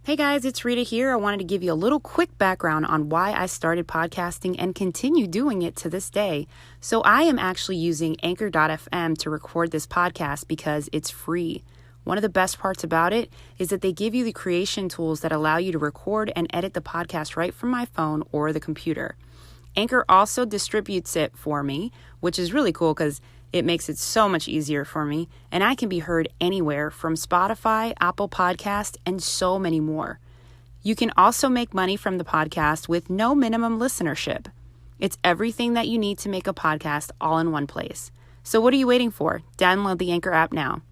Hey guys, it's Rita here. I wanted to give you a little quick background on why I started podcasting and continue doing it to this day. So I am actually using Anchor.fm to record this podcast because it's free. One of the best parts about it is that they give you the creation tools that allow you to record and edit the podcast right from my phone or the computer. Anchor also distributes it for me, which is really cool because it makes it so much easier for me, and I can be heard anywhere from Spotify, Apple Podcast, and so many more. You can also make money from the podcast with no minimum listenership. It's everything that you need to make a podcast all in one place. So what are you waiting for? Download the Anchor app now.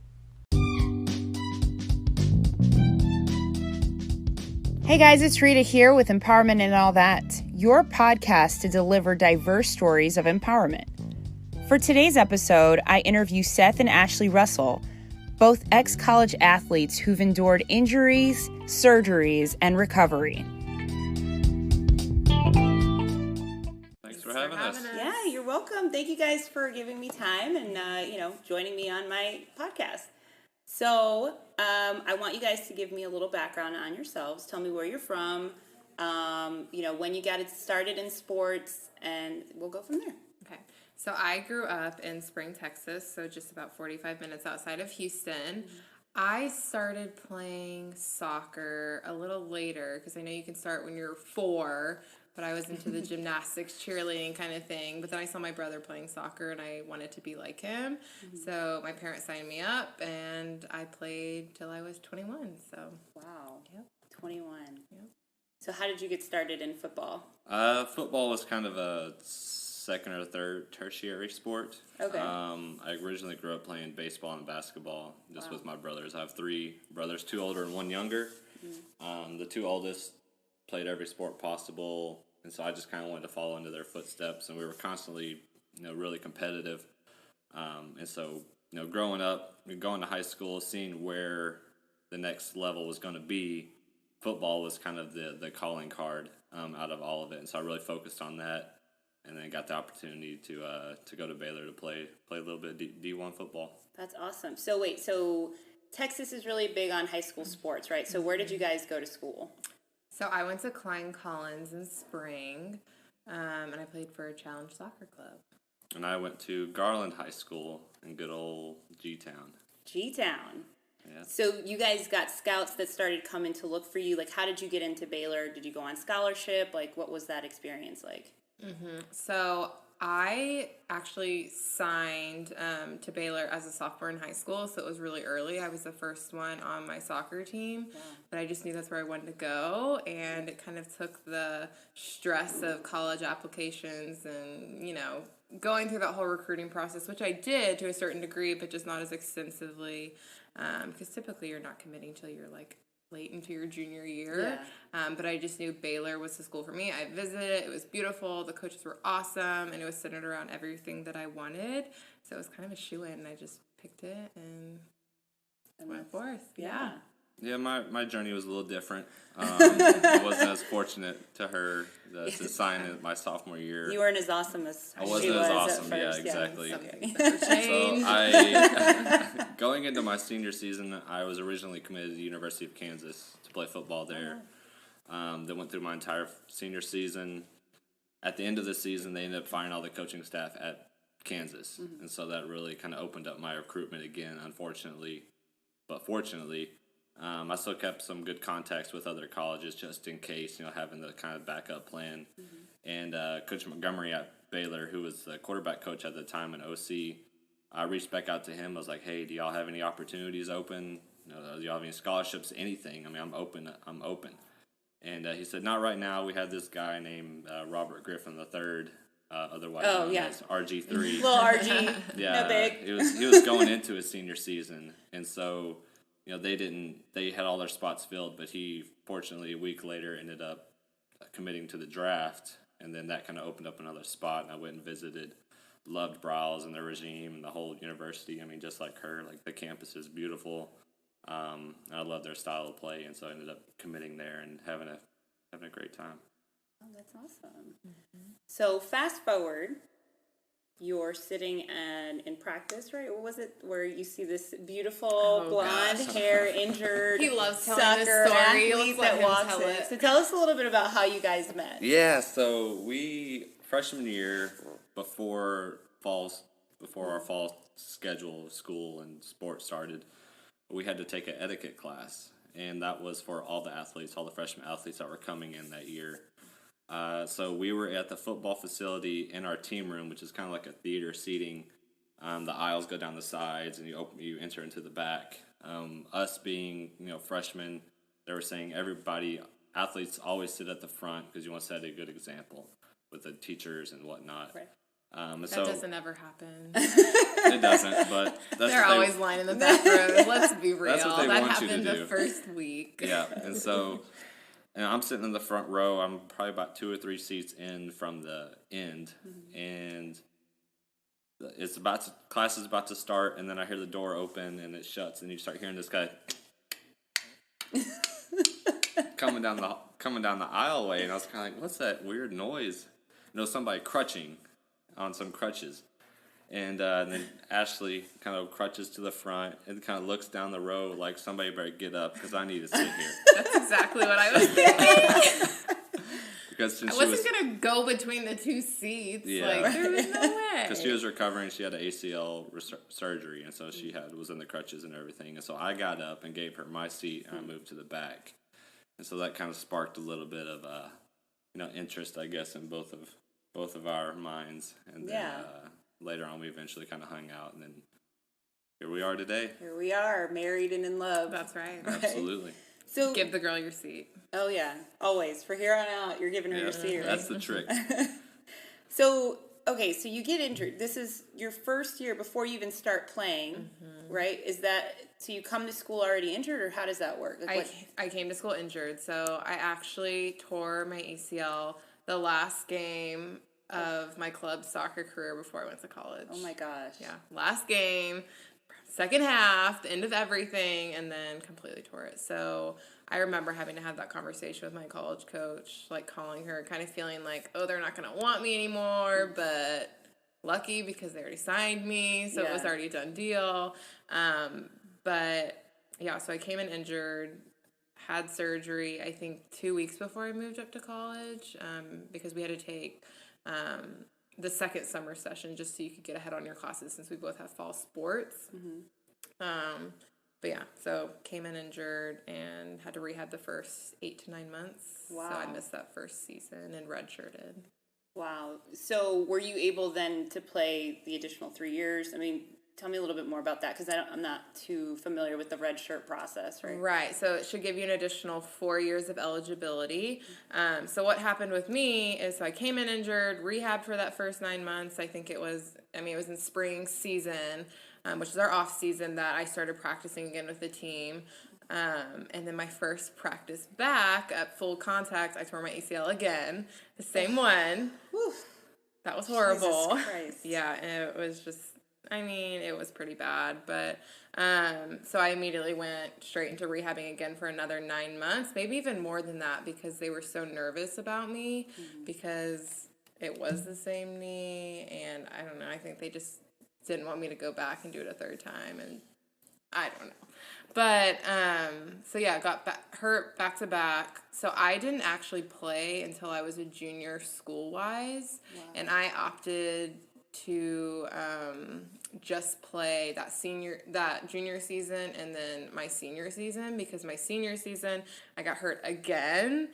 Hey guys, it's Rita here with Empowerment and All That, your podcast to deliver diverse stories of empowerment. For today's episode, I interview Seth and Ashleigh Russell, both ex-college athletes who've endured injuries, surgeries, and recovery. Thanks for having us. Yeah, you're welcome. Thank you guys for giving me time and, joining me on my podcast. So, I want you guys to give me a little background on yourselves. Tell me where you're from, when you got it started in sports, and we'll go from there. Okay. So I grew up in Spring, Texas, so just about 45 minutes outside of Houston. Mm-hmm. I started playing soccer a little later because I know you can start when you're 4, but I was into the gymnastics, cheerleading kind of thing. But then I saw my brother playing soccer and I wanted to be like him. Mm-hmm. So my parents signed me up and I played till I was 21. So wow. Yep. 21. Yep. So how did you get started in football? Football was kind of a second or third tertiary sport. Okay. I originally grew up playing baseball and basketball just with my brothers. I have 3 brothers, 2 older and 1 younger. Mm-hmm. The 2 oldest played every sport possible, and so I just kind of wanted to follow into their footsteps, and we were constantly, really competitive. And so, growing up, going to high school, seeing where the next level was going to be, football was kind of the calling card out of all of it, and so I really focused on that. And then got the opportunity to go to Baylor to play a little bit of D1 football. That's awesome. So Texas is really big on high school sports, right? So where did you guys go to school? So I went to Klein Collins in Spring, and I played for a Challenge Soccer Club. And I went to Garland High School in good old G-Town. G-Town. Yeah. So you guys got scouts that started coming to look for you. Like, how did you get into Baylor? Did you go on scholarship? Like, what was that experience like? Mm-hmm. So I actually signed to Baylor as a sophomore in high school, so it was really early. I was the first one on my soccer team, but I just knew that's where I wanted to go, and it kind of took the stress of college applications and, going through that whole recruiting process, which I did to a certain degree, but just not as extensively, because typically you're not committing till you're late into your junior year. Yeah. But I just knew Baylor was the school for me. I visited, it was beautiful, the coaches were awesome, and it was centered around everything that I wanted. So it was kind of a shoo-in, and I just picked it and went forth. Yeah. Yeah, my journey was a little different. I wasn't as fortunate to sign in my sophomore year. You weren't as awesome as I wasn't she as was awesome, at first. yeah, exactly. Okay. So I, going into my senior season, I was originally committed to the University of Kansas to play football there. Then went through my entire senior season. At the end of the season, they ended up firing all the coaching staff at Kansas. Mm-hmm. And so that really kind of opened up my recruitment again, unfortunately. But fortunately, I still kept some good contacts with other colleges just in case, having the kind of backup plan. Mm-hmm. And Coach Montgomery at Baylor, who was the quarterback coach at the time in OC, I reached back out to him. I was like, hey, do y'all have any opportunities open? Do y'all have any scholarships, anything? I mean, I'm open. And he said, not right now. We had this guy named Robert Griffin III, otherwise known as RG3. Little RG, yeah, no big. He was going into his senior season, and so they had all their spots filled, but he fortunately a week later ended up committing to the draft, and then that kind of opened up another spot, and I went and visited. Loved Browse and their regime and the whole university. I mean, just like her, the campus is beautiful. I love their style of play, and so I ended up committing there and having a great time. Oh, that's awesome. Mm-hmm. So fast forward, you're sitting in practice, right? What was it where you see this beautiful blonde hair injured He loves telling soccer this story. athlete that walks in? So tell us a little bit about how you guys met. Yeah, so freshman year, before our fall schedule of school and sports started, we had to take an etiquette class, and that was for all the freshman athletes that were coming in that year. So we were at the football facility in our team room, which is kind of like a theater seating. The aisles go down the sides, and you enter into the back. Us being freshmen, they were saying athletes always sit at the front because you want to set a good example with the teachers and whatnot. Right. That doesn't ever happen. It doesn't, but they're always lying in the back row. Let's be real. That's what they that want you to happened do. the first week. Yeah, and so I'm sitting in the front row. I'm probably about 2 or 3 seats in from the end, and class is about to start, and then I hear the door open and it shuts, and you start hearing this guy coming down the aisleway, and I was kind of like, "What's that weird noise?" Somebody crutching on some crutches. And then Ashley kind of crutches to the front and kind of looks down the row like, somebody better get up because I need to sit here. That's exactly what I was thinking. Because I wasn't going to go between the 2 seats. Yeah. Like, there was no way. Because she was recovering. She had an ACL surgery, and so she was in the crutches and everything. And so I got up and gave her my seat, and I moved to the back. And so that kind of sparked a little bit of interest, I guess, in both of our minds. And then later on, we eventually kind of hung out, and then here we are today. Here we are, married and in love. That's right. Absolutely. So give the girl your seat. Oh, yeah. Always. For here on out, you're giving her your seat. Right? That's the trick. So you get injured. This is your first year before you even start playing, right? So you come to school already injured, or how does that work? I came to school injured, so I actually tore my ACL the last game of my club soccer career before I went to college. Oh my gosh. Yeah, last game, second half, the end of everything, and then completely tore it. So I remember having to have that conversation with my college coach, like calling her, kind of feeling like, oh, they're not going to want me anymore, but lucky because they already signed me, so it was already a done deal. But yeah, so I came in injured, had surgery, I think 2 weeks before I moved up to college, because we had to take the second summer session just so you could get ahead on your classes since we both have fall sports. But yeah, so came in injured and had to rehab the first 8 to 9 months. Wow. So I missed that first season and redshirted. Wow. So were you able then to play the additional 3 years? I mean, tell me a little bit more about that because I'm not too familiar with the red shirt process, right? Right. So it should give you an additional 4 years of eligibility. So what happened with me is I came in injured, rehabbed for that first 9 months. It was in spring season, which is our off season, that I started practicing again with the team. And then my first practice back at full contact, I tore my ACL again, the same one. Whew. That was horrible. Jesus Christ. Yeah, and it was just, it was pretty bad. But so I immediately went straight into rehabbing again for another 9 months, maybe even more than that, because they were so nervous about me because it was the same knee, and I don't know, I think they just didn't want me to go back and do it a third time, and I don't know. But, so yeah, got hurt back to back. So I didn't actually play until I was a junior school-wise. Wow. And I opted to just play that junior season and then my senior season, because my senior season I got hurt again.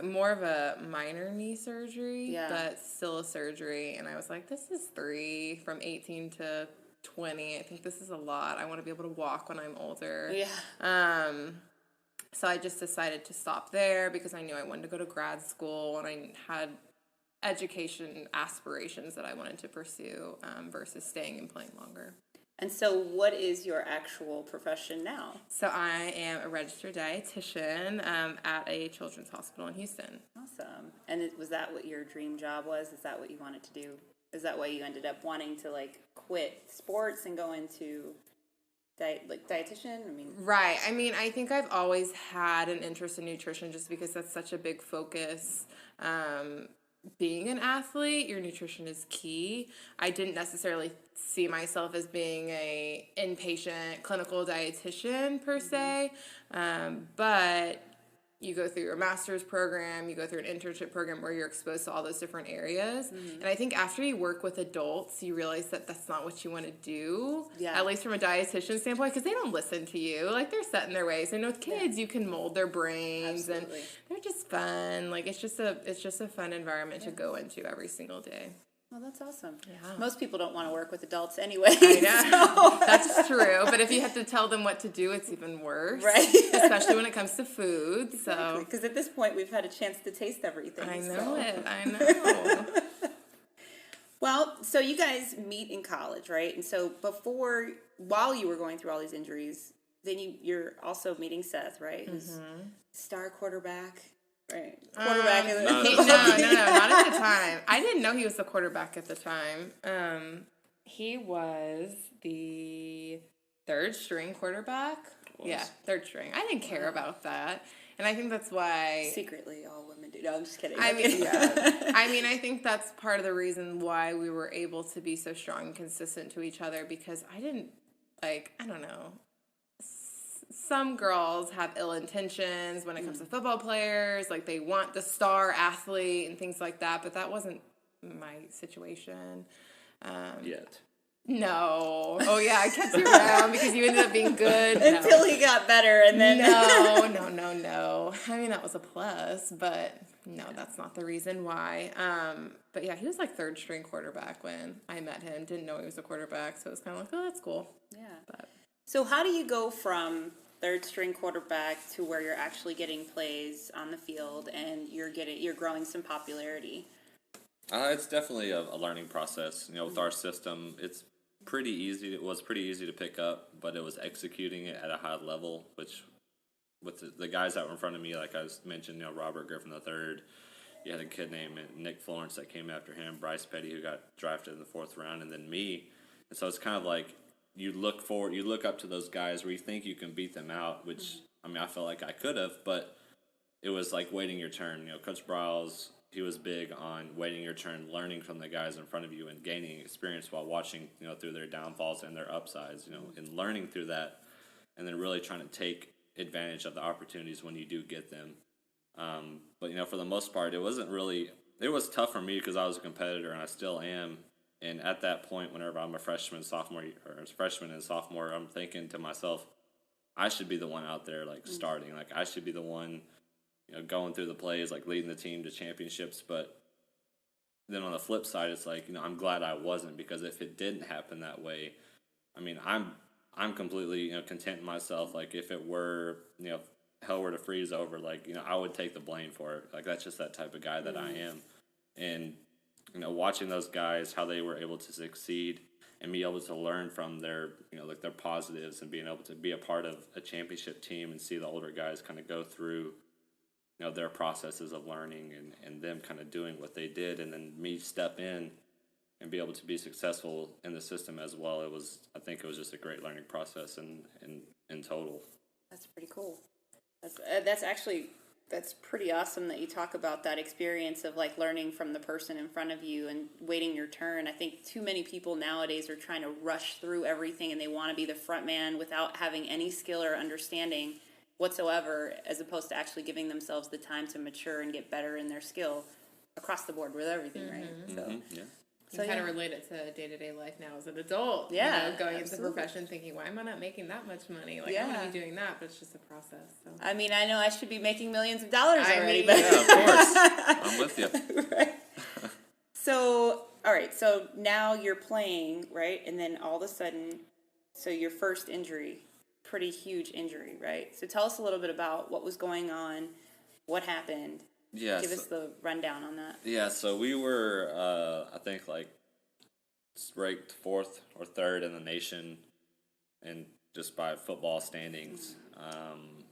More of a minor knee surgery, but still a surgery. And I was like, this is 3 from 18 to 20. I think this is a lot. I want to be able to walk when I'm older. Yeah. So I just decided to stop there because I knew I wanted to go to grad school and I had education aspirations that I wanted to pursue versus staying and playing longer. And so what is your actual profession now? So I am a registered dietitian at a children's hospital in Houston. Awesome. And was that what your dream job was? Is that what you wanted to do? Is that why you ended up wanting to quit sports and go into dietitian? Right. I think I've always had an interest in nutrition just because that's such a big focus being an athlete, your nutrition is key. I didn't necessarily see myself as being a inpatient clinical dietitian per se, but you go through your master's program, you go through an internship program where you're exposed to all those different areas. And I think after you work with adults, you realize that that's not what you want to do, at least from a dietitian standpoint, because they don't listen to you. Like, they're set in their ways. And with kids, you can mold their brains, and they're just fun. Like, it's just a fun environment to go into every single day. Well, that's awesome. Yeah. Most people don't want to work with adults anyway. I know. That's true. But if you have to tell them what to do, it's even worse. Right. Especially when it comes to food. Exactly. Because at this point, we've had a chance to taste everything. I know it. I know. Well, so you guys meet in college, right? And so while you were going through all these injuries, then you're also meeting Seth, right? Star quarterback. Right. Quarterback. No, not at the time. I didn't know he was the quarterback at the time. He was the third string quarterback. Yeah, third string. I didn't care about that. And I think that's why... Secretly, all women do. No, I'm just kidding. I mean, I think that's part of the reason why we were able to be so strong and consistent to each other, because I don't know. Some girls have ill intentions when it comes to football players. Like, they want the star athlete and things like that, but that wasn't my situation. Yet. No. Oh, yeah, I kept you around because you ended up being good. Until he got better, and then... No. I mean, that was a plus, but no, that's not the reason why. But yeah, he was like third string quarterback when I met him. Didn't know he was a quarterback, so it was kind of like, oh, that's cool. Yeah. But so how do you go from third string quarterback to where you're actually getting plays on the field and you're growing some popularity? It's definitely a learning process. With our system, it's pretty easy. It was pretty easy to pick up, but it was executing it at a high level, which with the guys that were in front of me, like I mentioned, Robert Griffin III, you had a kid named Nick Florence that came after him, Bryce Petty, who got drafted in the 4th round, and then me. And so it's kind of like you look up to those guys where you think you can beat them out, which, I mean, I felt like I could have, but it was like waiting your turn. Coach Bryles, he was big on waiting your turn, learning from the guys in front of you and gaining experience while watching, through their downfalls and their upsides, and learning through that, and then really trying to take advantage of the opportunities when you do get them. But, for the most part, it was tough for me because I was a competitor and I still am. And at that point, whenever I'm a freshman and sophomore, I'm thinking to myself, I should be the one out there, like, starting. Like, I should be the one, going through the plays, like, leading the team to championships. But then on the flip side, it's like, I'm glad I wasn't, because if it didn't happen that way, I mean, I'm completely, content in myself. Like, if it were, hell were to freeze over, like, I would take the blame for it. Like, that's just that type of guy that I am. And watching those guys, how they were able to succeed and be able to learn from their, like, their positives, and being able to be a part of a championship team and see the older guys kind of go through, their processes of learning and them kind of doing what they did, and then me step in and be able to be successful in the system as well. I think it was just a great learning process in total. That's pretty cool. That's pretty awesome that you talk about that experience of, like, learning from the person in front of you and waiting your turn. I think too many people nowadays are trying to rush through everything, and they want to be the front man without having any skill or understanding whatsoever, as opposed to actually giving themselves the time to mature and get better in their skill across the board with everything, right? So, yeah. You kind of relate it to day-to-day life now as an adult. Yeah, going into the profession thinking, why am I not making that much money? Like, I want to be doing that, but it's just a process. So. I mean, I know I should be making millions of dollars already, but... Yeah, of course. I'm with you. Right. So, all right, so now you're playing, right? And then all of a sudden, so your first injury, pretty huge injury, right? So tell us a little bit about what was going on, what happened. Yeah, Give us the rundown on that. Yeah, so we were, I think, like, ranked 4th or 3rd in the nation, and just by football standings.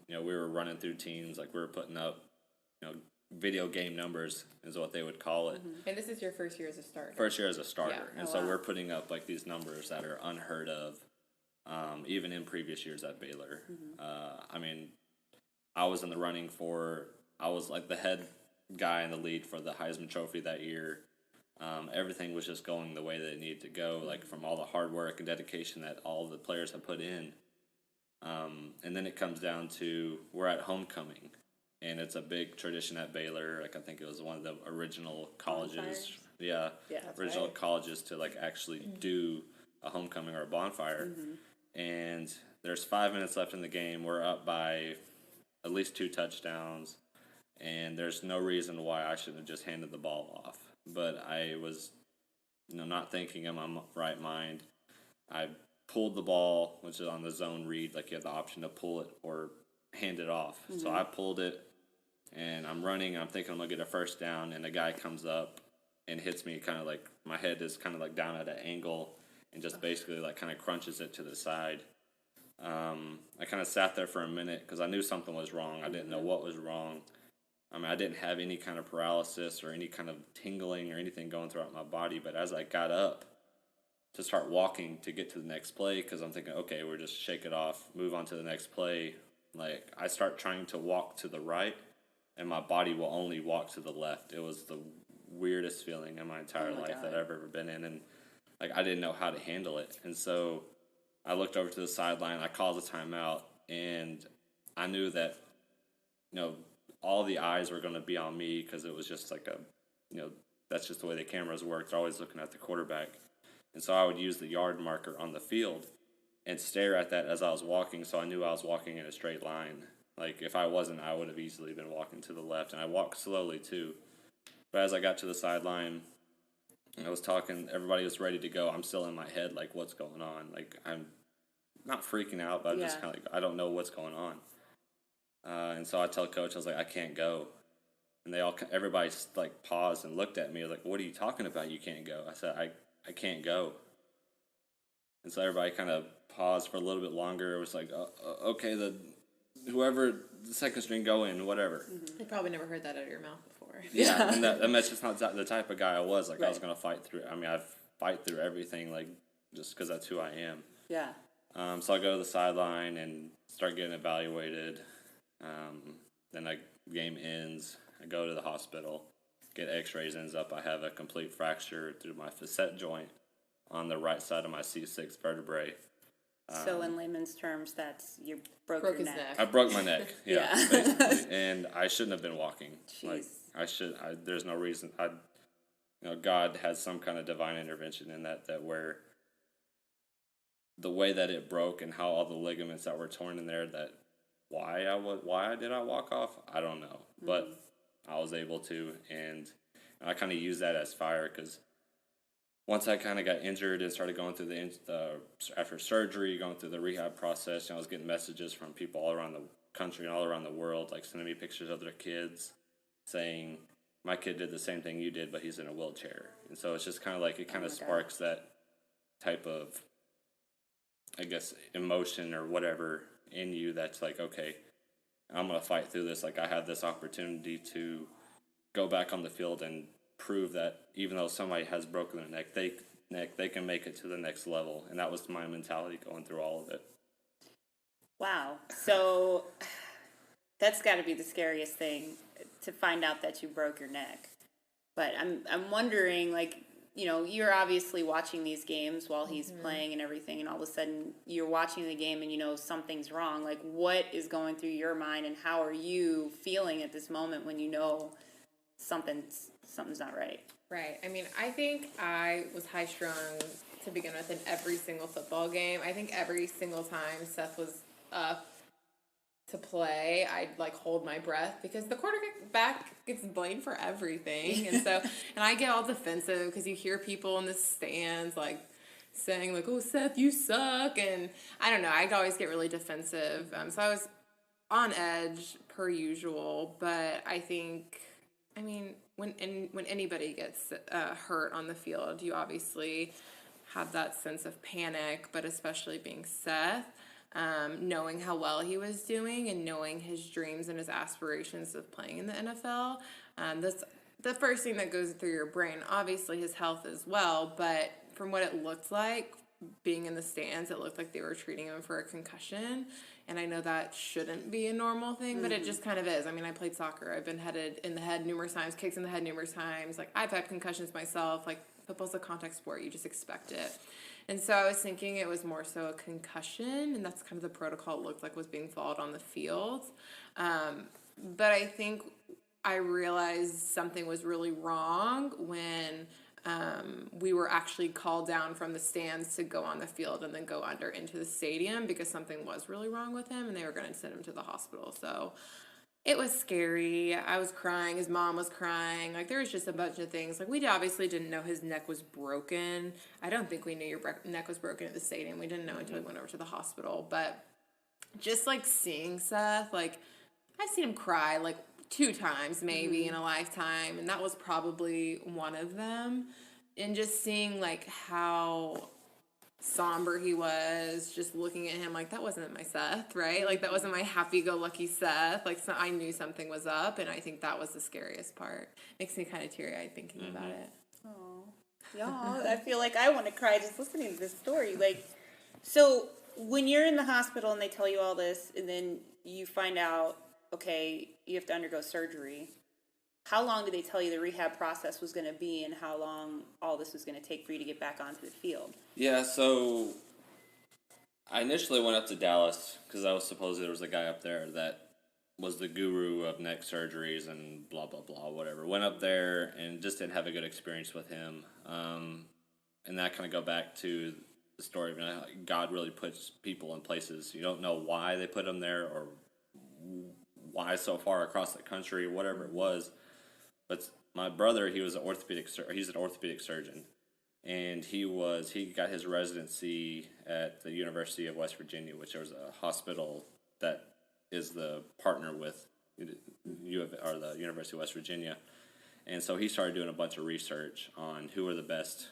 We were running through teams, like, we were putting up, video game numbers is what they would call it. And this is your first year as a starter. First year as a starter. Yeah. And so we're putting up, like, these numbers that are unheard of, even in previous years at Baylor. I mean, I was in the running I was like the head guy in the lead for the Heisman Trophy that year. Everything was just going the way that it needed to go, like from all the hard work and dedication that all the players have put in. And then it comes down to we're at homecoming, and it's a big tradition at Baylor. Like I think it was one of the original colleges. Bonfires? Yeah, original right. colleges to like actually do a homecoming or a bonfire. And there's 5 minutes left in the game. We're up by at least 2 touchdowns, and there's no reason why I shouldn't have just handed the ball off. But I was, not thinking in my right mind. I pulled the ball, which is on the zone read, like you have the option to pull it or hand it off. So I pulled it, and I'm running. I'm thinking I'm going to get a first down, and a guy comes up and hits me kind of like my head is kind of like down at an angle and just basically like kind of crunches it to the side. I kind of sat there for a minute because I knew something was wrong. I didn't know what was wrong. I mean, I didn't have any kind of paralysis or any kind of tingling or anything going throughout my body. But as I got up to start walking to get to the next play, because I'm thinking, okay, we're just shake it off, move on to the next play. Like, I start trying to walk to the right, and my body will only walk to the left. It was the weirdest feeling in my entire life that I've ever been in. And, like, I didn't know how to handle it. And so I looked over to the sideline. I called a timeout, and I knew that, all the eyes were going to be on me because it was just like that's just the way the cameras work. They're always looking at the quarterback. And so I would use the yard marker on the field and stare at that as I was walking, so I knew I was walking in a straight line. Like, if I wasn't, I would have easily been walking to the left. And I walked slowly, too. But as I got to the sideline, I was talking, everybody was ready to go. I'm still in my head, like, what's going on? Like, I'm not freaking out, but I'm just kind of like, I don't know what's going on. And so I tell Coach, I was like, I can't go. And everybody like paused and looked at me like, what are you talking about? You can't go. I said, I can't go. And so everybody kind of paused for a little bit longer. It was like, okay, whoever the second string go in, whatever. I probably never heard that out of your mouth before. Yeah, and that's just not the type of guy I was. Like, I was going to fight through. I mean, I fight through everything, like, just because that's who I am. Yeah. So I go to the sideline and start getting evaluated. Then game ends. I go to the hospital, get x-rays, ends up I have a complete fracture through my facet joint on the right side of my C6 vertebrae. So in layman's terms, that's you broke your his neck. I broke my neck, yeah. Basically. And I shouldn't have been walking. Jeez. Like, there's no reason. God has some kind of divine intervention in that where the way that it broke and how all the ligaments that were torn in there, that why did I walk off? I don't know, but I was able to, and I kind of used that as fire because once I kind of got injured and started going through after surgery, going through the rehab process, I was getting messages from people all around the country and all around the world, like sending me pictures of their kids, saying, "My kid did the same thing you did, but he's in a wheelchair." And so it's just kind of like it kind of sparks that type of, I guess, emotion or whatever in you that's like, okay, I'm going to fight through this. Like, I have this opportunity to go back on the field and prove that even though somebody has broken their neck, they can make it to the next level. And that was my mentality going through all of it. Wow. So that's got to be the scariest thing, to find out that you broke your neck. But I'm wondering, like, you're obviously watching these games while he's playing and everything, and all of a sudden you're watching the game and something's wrong. Like, what is going through your mind, and how are you feeling at this moment when something's not right? Right. I mean, I think I was high-strung to begin with in every single football game. I think every single time Seth was up to play, I'd like hold my breath because the quarterback gets blamed for everything. And so, and I get all defensive because you hear people in the stands like saying like, "Oh, Seth, you suck." And I don't know, I'd always get really defensive. So I was on edge per usual, but I think, I mean, when anybody gets hurt on the field, you obviously have that sense of panic, but especially being Seth. Knowing how well he was doing and knowing his dreams and his aspirations of playing in the NFL. That's the first thing that goes through your brain. Obviously his health as well, but from what it looked like being in the stands, it looked like they were treating him for a concussion. And I know that shouldn't be a normal thing, but it just kind of is. I mean, I played soccer. I've been headed in the head numerous times, kicked in the head numerous times. Like, I've had concussions myself. Like, football's a contact sport. You just expect it. And so I was thinking it was more so a concussion, and that's kind of the protocol it looked like was being followed on the field. But I think I realized something was really wrong when we were actually called down from the stands to go on the field and then go under into the stadium because something was really wrong with him and they were going to send him to the hospital. So it was scary. I was crying. His mom was crying. Like, there was just a bunch of things. Like, we obviously didn't know his neck was broken. I don't think we knew your neck was broken at the stadium. We didn't know until we went over to the hospital. But just, like, seeing Seth, like, I've seen him cry, like, 2 times maybe in a lifetime, and that was probably one of them. And just seeing, like, how somber he was, just looking at him, like, that wasn't my Seth, right? Like, that wasn't my happy-go-lucky Seth. Like, so I knew something was up, and I think that was the scariest part. Makes me kind of teary-eyed thinking about it. Oh, y'all, I feel like I want to cry just listening to this story. Like, so when you're in the hospital and they tell you all this, and then you find out, okay, you have to undergo surgery, how long did they tell you the rehab process was going to be and how long all this was going to take for you to get back onto the field? Yeah, so I initially went up to Dallas because I was supposed there was a guy up there that was the guru of neck surgeries and blah, blah, blah, whatever. Went up there and just didn't have a good experience with him. And that kind of go back to the story of, you know, God really puts people in places. You don't know why they put them there or why so far across the country, whatever it was. But my brother, he's an orthopedic surgeon, and he got his residency at the University of West Virginia, which was a hospital that is the partner with the University of West Virginia. And so he started doing a bunch of research on who are the best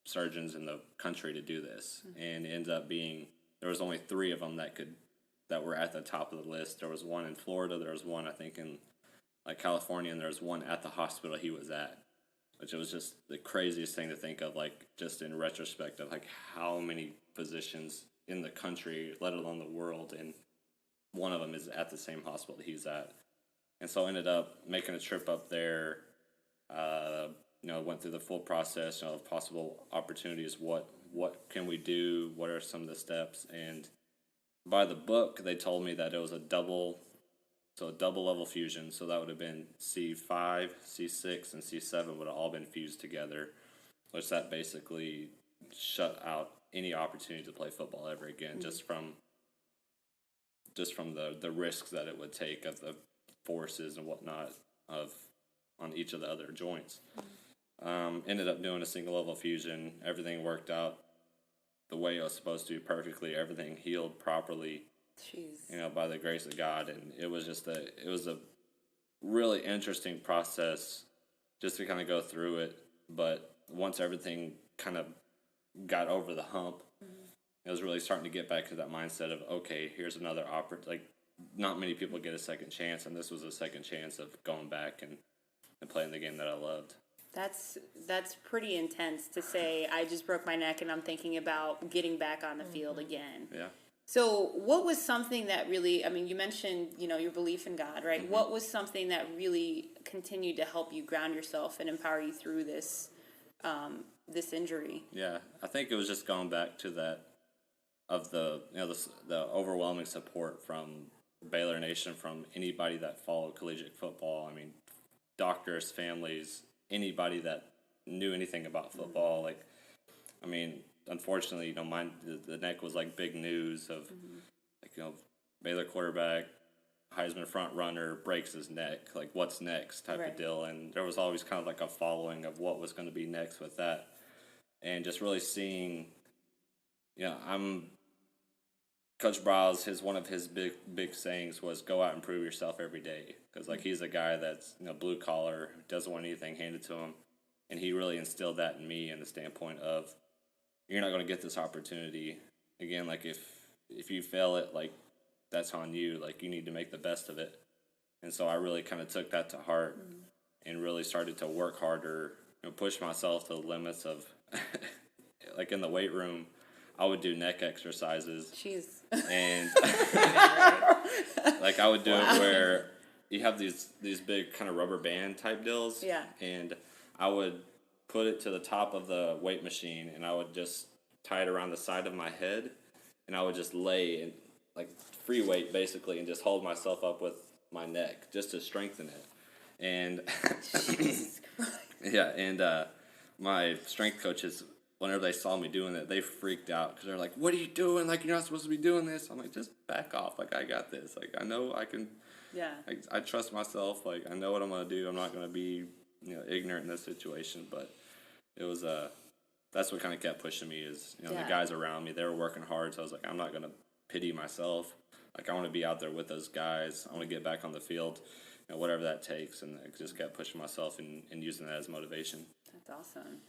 surgeons in the country to do this, and it ended up being there was only 3 of them that were at the top of the list. There was one in Florida, there was one I think in like California, and there was one at the hospital he was at, which was just the craziest thing to think of, like, just in retrospect of like how many physicians in the country, let alone the world, and one of them is at the same hospital that he's at. And so I ended up making a trip up there, went through the full process, of possible opportunities, what can we do, what are some of the steps, and by the book, they told me that it was a double level fusion. So that would have been C5, C6, and C7 would have all been fused together, which that basically shut out any opportunity to play football ever again, just from the risks that it would take of the forces and whatnot on each of the other joints. Ended up doing a single level fusion. Everything worked out the way it was supposed to perfectly. Everything healed properly. Jeez. By the grace of God. And it was a really interesting process just to kind of go through it. But once everything kind of got over the hump, it was really starting to get back to that mindset of, okay, here's another opportunity. Like, not many people get a second chance, and this was a second chance of going back and playing the game that I loved. That's pretty intense to say, I just broke my neck and I'm thinking about getting back on the field again. Yeah. So what was something that really, I mean, you mentioned, your belief in God, right? Mm-hmm. What was something that really continued to help you ground yourself and empower you through this injury? Yeah, I think it was just going back to that of the overwhelming support from Baylor Nation, from anybody that followed collegiate football. I mean, doctors, families, anybody that knew anything about football. Like, I mean, unfortunately, the neck was like big news of, Baylor quarterback, Heisman front runner breaks his neck. Like, what's next type of deal. And there was always kind of like a following of what was going to be next with that. And just really seeing, Coach Browse, one of his big sayings was go out and prove yourself every day. Because, like, he's a guy that's, blue collar, doesn't want anything handed to him. And he really instilled that in me in the standpoint of, you're not going to get this opportunity again. Like, if you fail it, like, that's on you. Like, you need to make the best of it. And so I really kind of took that to heart and really started to work harder, push myself to the limits of, like, in the weight room, I would do neck exercises. Jeez. And like I would do it where you have these big kind of rubber band type deals. Yeah. And I would put it to the top of the weight machine, and I would just tie it around the side of my head, and I would just lay in like free weight basically, and just hold myself up with my neck just to strengthen it. And yeah, and my strength coaches, whenever they saw me doing it, they freaked out because they're like, "What are you doing? Like, you're not supposed to be doing this." I'm like, "Just back off. Like, I got this. Like, I know I can." Yeah. Like, I trust myself. Like, I know what I'm gonna do. I'm not gonna be, ignorant in this situation. But it was that's what kind of kept pushing me is, the guys around me, they were working hard. So I was like, I'm not gonna pity myself. Like, I want to be out there with those guys. I want to get back on the field, whatever that takes. And I just kept pushing myself and using that as motivation. That's awesome.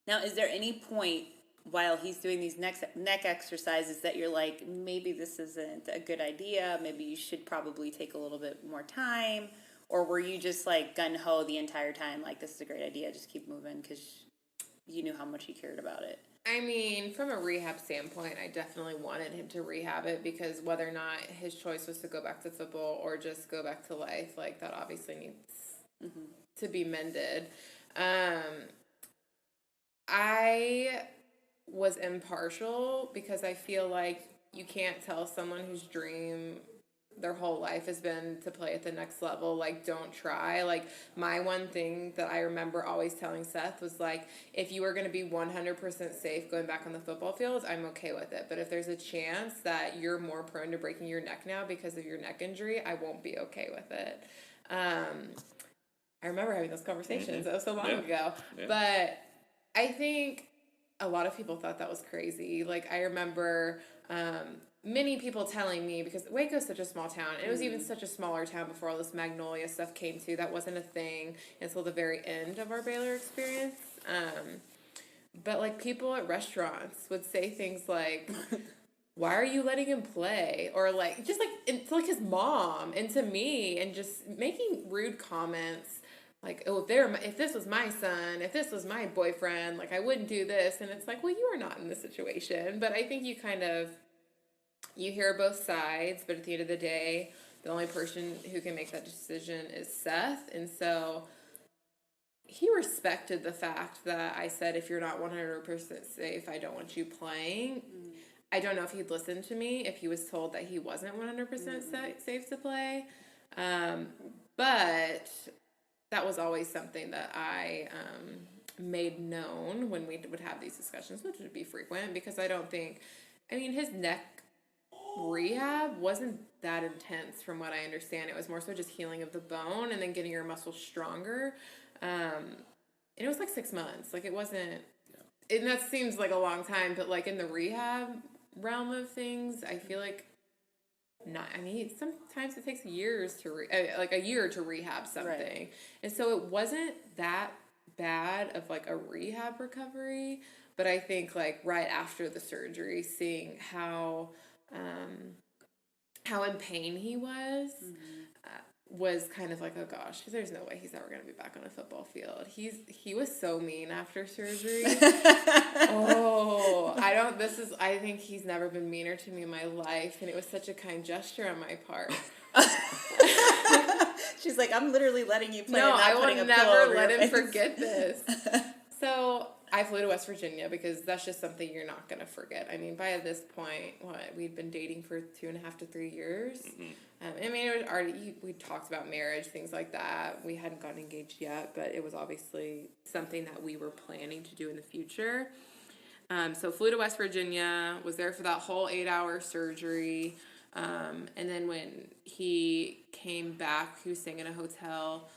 Now, is there any point while he's doing these neck exercises that you're like, maybe this isn't a good idea, maybe you should probably take a little bit more time? Or were you just like gung-ho the entire time, like, this is a great idea, just keep moving because you knew how much he cared about it? I mean, from a rehab standpoint, I definitely wanted him to rehab it because whether or not his choice was to go back to football or just go back to life, like, that obviously needs to be mended. I was impartial because I feel like you can't tell someone whose dream their whole life has been to play at the next level, like, don't try. Like, my one thing that I remember always telling Seth was, like, if you are going to be 100% safe going back on the football field, I'm okay with it. But if there's a chance that you're more prone to breaking your neck now because of your neck injury, I won't be okay with it. I remember having those conversations. That was so long ago. Yeah. But I think a lot of people thought that was crazy. Like, I remember many people telling me, because Waco's such a small town, and it was even such a smaller town before all this Magnolia stuff came to. That wasn't a thing until the very end of our Baylor experience. But, like, people at restaurants would say things like, why are you letting him play? Or, like, just, like, to, like, his mom and to me, and just making rude comments. Like, oh, if this was my son, if this was my boyfriend, like, I wouldn't do this. And it's like, well, you are not in this situation. But I think you hear both sides. But at the end of the day, the only person who can make that decision is Seth. And so he respected the fact that I said, if you're not 100% safe, I don't want you playing. I don't know if he'd listen to me if he was told that he wasn't 100% safe to play. But that was always something that I made known when we would have these discussions, which would be frequent, because his neck rehab wasn't that intense from what I understand. It was more so just healing of the bone and then getting your muscles stronger. And it was like 6 months. Like, it wasn't, and that seems like a long time, but, like, in the rehab realm of things, I feel like sometimes it takes years a year to rehab something. Right. And so it wasn't that bad of, like, a rehab recovery, but I think, like, right after the surgery, seeing how in pain he was kind of like, oh gosh, there's no way he's ever going to be back on a football field. He was so mean after surgery. I think he's never been meaner to me in my life, and it was such a kind gesture on my part. She's like, I'm literally letting you play. No, I will never let him face. Forget this. So I flew to West Virginia because that's just something you're not going to forget. I mean, by this point, we'd been dating for 2.5 to 3 years. It was already, we talked about marriage, things like that. We hadn't gotten engaged yet, but it was obviously something that we were planning to do in the future. So flew to West Virginia, was there for that whole 8-hour surgery. And then when he came back, he was staying in a hotel.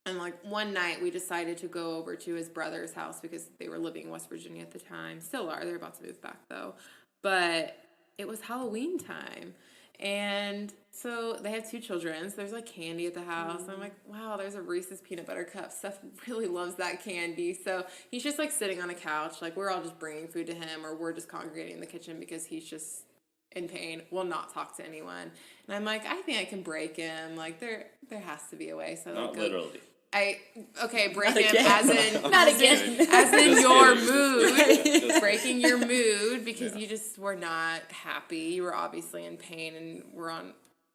And, like, one night we decided to go over to his brother's house because they were living in West Virginia at the time. Still are. They're about to move back, though. But it was Halloween time. And so they have 2 children. So there's, like, candy at the house. And I'm like, wow, there's a Reese's peanut butter cup. Seth really loves that candy. So he's just, like, sitting on a couch. Like, we're all just bringing food to him, or we're just congregating in the kitchen because he's just in pain, will not talk to anyone. And I'm like, I think I can break him. Like, there has to be a way. So not literally. break him as in Not again. as in Just your kidding. mood, breaking your mood because you just were not happy. You were obviously in pain and were on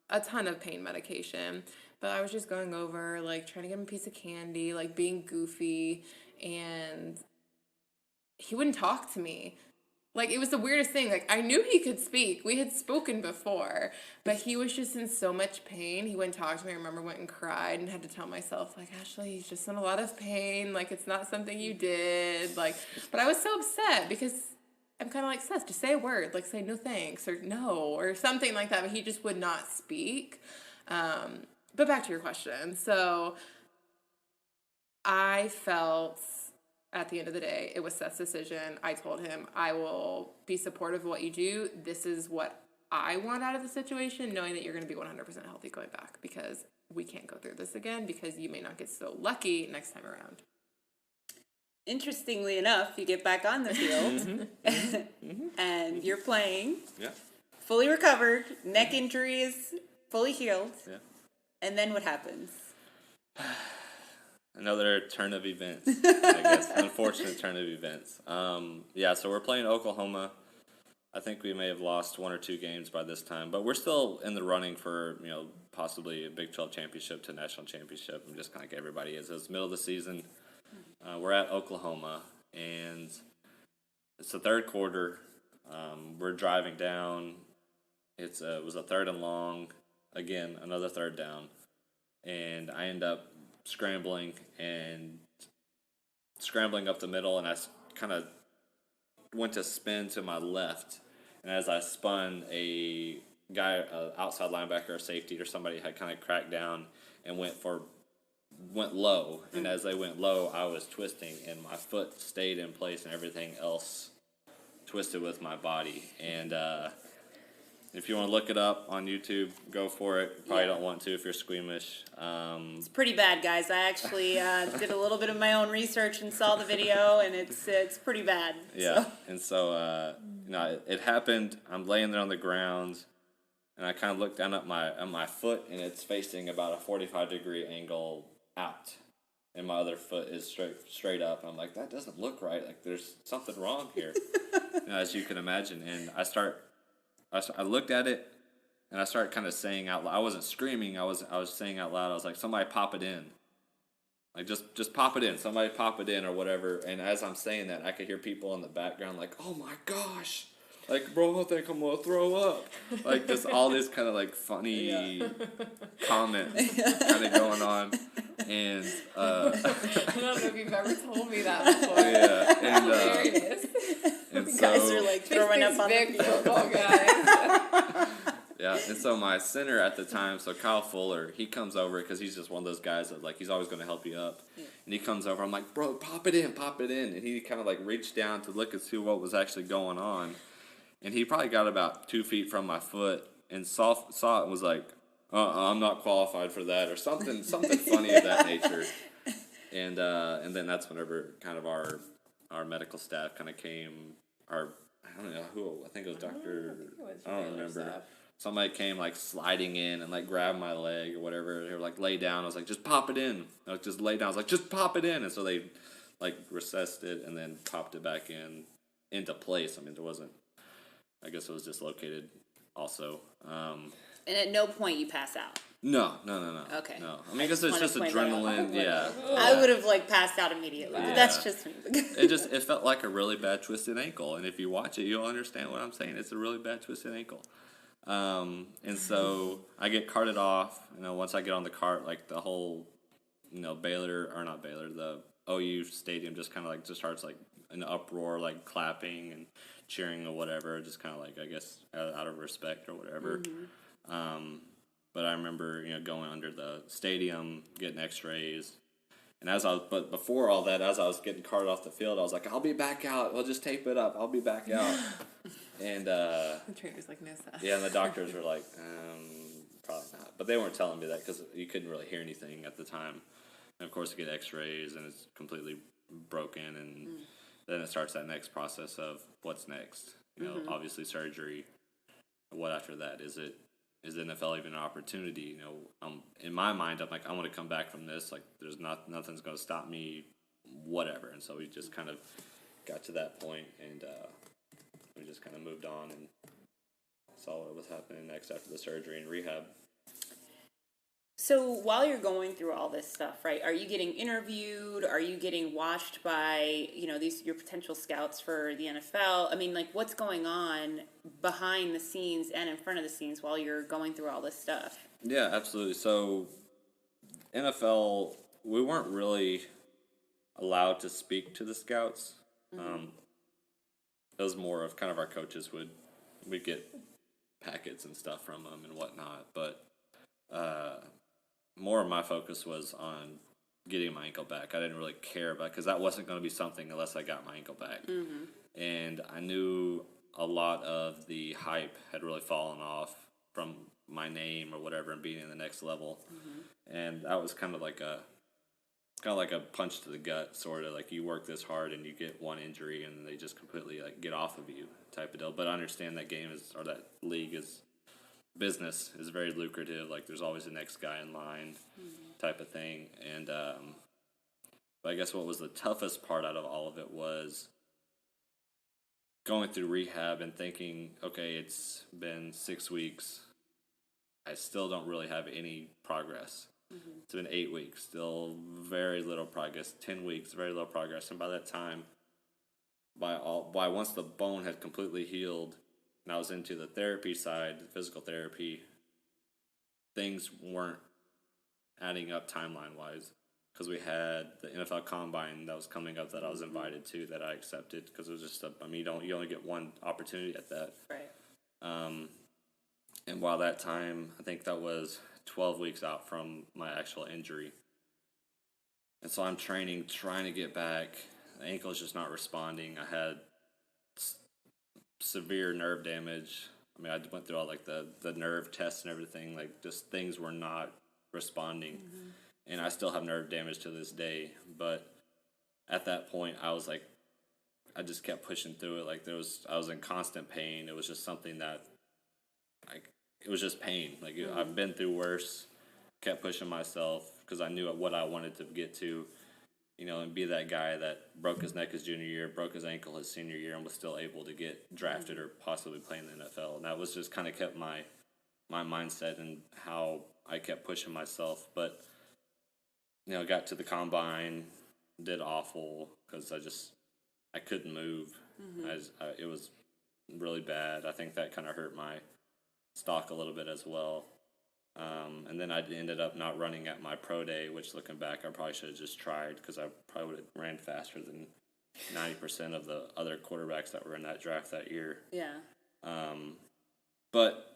a ton of pain medication. But I was just going over, like, trying to give him a piece of candy, like, being goofy, and he wouldn't talk to me. Like, it was the weirdest thing. Like, I knew he could speak. We had spoken before, but he was just in so much pain. He wouldn't talk to me. I remember went and cried and had to tell myself, like, Ashleigh, he's just in a lot of pain. Like, it's not something you did. Like, but I was so upset because I'm kind of like, Seth, just say a word. Like, say no thanks or no or something like that. But he just would not speak. But back to your question. So I felt at the end of the day, it was Seth's decision. I told him, I will be supportive of what you do. This is what I want out of the situation, knowing that you're going to be 100% healthy going back because we can't go through this again because you may not get so lucky next time around. Interestingly enough, you get back on the field and you're playing, fully recovered, neck injury is fully healed. Yeah. And then what happens? Another turn of events, I guess. Unfortunate turn of events. So we're playing Oklahoma. I think we may have lost 1 or 2 games by this time, but we're still in the running for, possibly a Big 12 championship to national championship. I'm just kind of like everybody is. It's middle of the season. We're at Oklahoma, and it's the third quarter. We're driving down. It was a 3rd and long. Again, another 3rd down. And I end up scrambling up the middle, and I kind of went to spin to my left. And as I spun, a guy, outside linebacker or safety or somebody had kind of cracked down and went low. And as they went low, I was twisting, and my foot stayed in place, and everything else twisted with my body. And if you want to look it up on YouTube, go for it. Probably don't want to if you're squeamish. It's pretty bad, guys. I actually did a little bit of my own research and saw the video, and it's pretty bad. Yeah, so. And so it happened. I'm laying there on the ground, and I kind of look down at my foot, and it's facing about a 45-degree angle out, and my other foot is straight up. And I'm like, that doesn't look right. Like there's something wrong here, as you can imagine. And I looked at it, and I started kind of saying out loud. I wasn't screaming. I was saying out loud. I was like, somebody pop it in. Like, just pop it in. Somebody pop it in or whatever. And as I'm saying that, I could hear people in the background like, oh, my gosh. Like, bro, I think I'm going to throw up. Like, just all this kind of, like, funny comments kind of going on. And I don't know if you've ever told me that before. Yeah. And, hilarious. And You so, guys are, like, throwing up on big the field. football guys. Yeah, and so my center at the time, so Kyle Fuller, he comes over because he's just one of those guys that, like, he's always going to help you up. Yeah. And he comes over. I'm like, bro, pop it in. And he kind of, like, reached down to look and see what was actually going on. And he probably got about 2 feet from my foot and saw it and was like, I'm not qualified for that, or something funny of that nature. And then that's whenever kind of our medical staff kind of came. I don't know who. I think it was Dr. I don't remember. Staff. Somebody came like sliding in and like grabbed my leg or whatever. They were like, lay down. I was like, just pop it in. I was just lay down. I was like, just pop it in. And so they like recessed it and then popped it back into place. I mean, there wasn't. I guess it was dislocated also. And at no point you pass out. No. Okay. No. I mean, because it's just adrenaline. Yeah. I would have like passed out immediately. Yeah. That's just me. It felt like a really bad twisted ankle, and if you watch it, you'll understand what I'm saying. It's a really bad twisted ankle. And so I get carted off. Once I get on the cart, like the whole, the OU stadium just kind of like just starts like an uproar, like clapping and cheering or whatever, just kind of like, I guess, out of respect or whatever. Mm-hmm. But I remember, going under the stadium, getting x-rays. And but before all that, as I was getting carted off the field, I was like, I'll be back out. We'll just tape it up. I'll be back out. And the trainer's like, no, Seth. Yeah, and the doctors were like, probably not. But they weren't telling me that because you couldn't really hear anything at the time. And, of course, you get x-rays, and it's completely broken. And then it starts that next process of what's next. Obviously surgery. What after that? Is is the NFL even an opportunity? You know, in my mind, I'm like, I want to come back from this. Like, there's nothing's going to stop me, whatever. And so we just kind of got to that point, and we just kind of moved on and saw what was happening next after the surgery and rehab. So while you're going through all this stuff, right, are you getting interviewed? Are you getting watched by, you know, your potential scouts for the NFL? I mean, like, what's going on behind the scenes and in front of the scenes while you're going through all this stuff? Yeah, absolutely. So NFL, we weren't really allowed to speak to the scouts. It was more of kind of our coaches we'd get packets and stuff from them and whatnot, but more of my focus was on getting my ankle back. I didn't really care about, because that wasn't going to be something unless I got my ankle back. And I knew a lot of the hype had really fallen off from my name or whatever and being in the next level. And that was kind of like a punch to the gut, sort of like you work this hard and you get one injury and they just completely like get off of you type of deal. But I understand that that league is business, is very lucrative. Like, there's always the next guy in line type of thing. And but I guess what was the toughest part out of all of it was going through rehab and thinking, okay, it's been 6 weeks. I still don't really have any progress. It's been 8 weeks, still very little progress. 10 weeks, very little progress. And by that time, by once the bone had completely healed, and I was into the therapy side, physical therapy, things weren't adding up timeline-wise, because we had the NFL Combine that was coming up that I was invited to, that I accepted, because it was just you only get one opportunity at that. Right. And while that time, I think that was 12 weeks out from my actual injury. And so I'm training, trying to get back. The ankle is just not responding. I had severe nerve damage. I mean, I went through all like the nerve tests and everything. Like, just things were not responding. And I still have nerve damage to this day. But at that point, I was like, I just kept pushing through it. Like, I was in constant pain. It was just something that, like, it was just pain. Like, I've been through worse. Kept pushing myself because I knew what I wanted to get to, you know, and be that guy that broke his neck his junior year, broke his ankle his senior year, and was still able to get drafted or possibly play in the NFL. And that was just kind of kept my mindset and how I kept pushing myself. But, you know, got to the combine, did awful because I couldn't move. It was really bad. I think that kind of hurt my stock a little bit as well. And then I ended up not running at my pro day, which, looking back, I probably should have just tried, because I probably would have ran faster than 90% of the other quarterbacks that were in that draft that year. Yeah. But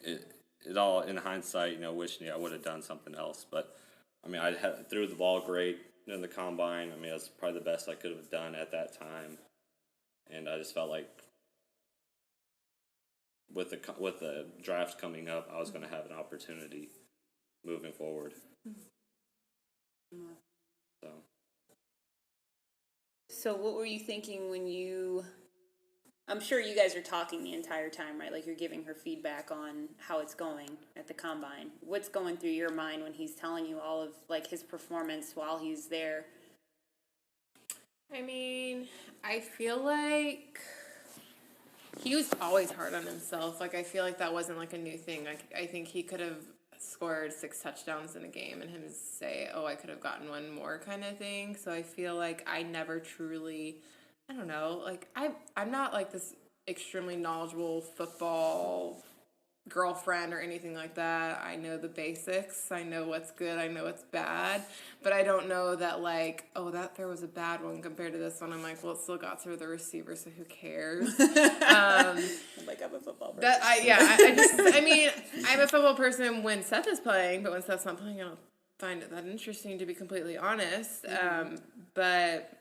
it all, in hindsight, you know, wishing I would have done something else. But, I mean, threw the ball great in the combine. I mean, it was probably the best I could have done at that time. And I just felt like with the draft coming up, I was going to have an opportunity moving forward. So what were you thinking when I'm sure you guys are talking the entire time, right? Like, you're giving her feedback on how it's going at the combine. What's going through your mind when he's telling you all of, like, his performance while he's there? I mean, I feel like he was always hard on himself. Like, I feel like that wasn't, like, a new thing. Like, I think he could have scored 6 touchdowns in a game and him say, oh, I could have gotten one more kind of thing. So I feel like I never truly, I don't know, like, I'm not, like, this extremely knowledgeable football girlfriend or anything like that. I know the basics. I know what's good. I know what's bad. But I don't know that, like, oh, that there was a bad one compared to this one. I'm like, well, it still got through the receiver, so who cares? Like, I'm a football person. I mean, I'm a football person when Seth is playing, but when Seth's not playing, I don't find it that interesting, to be completely honest. But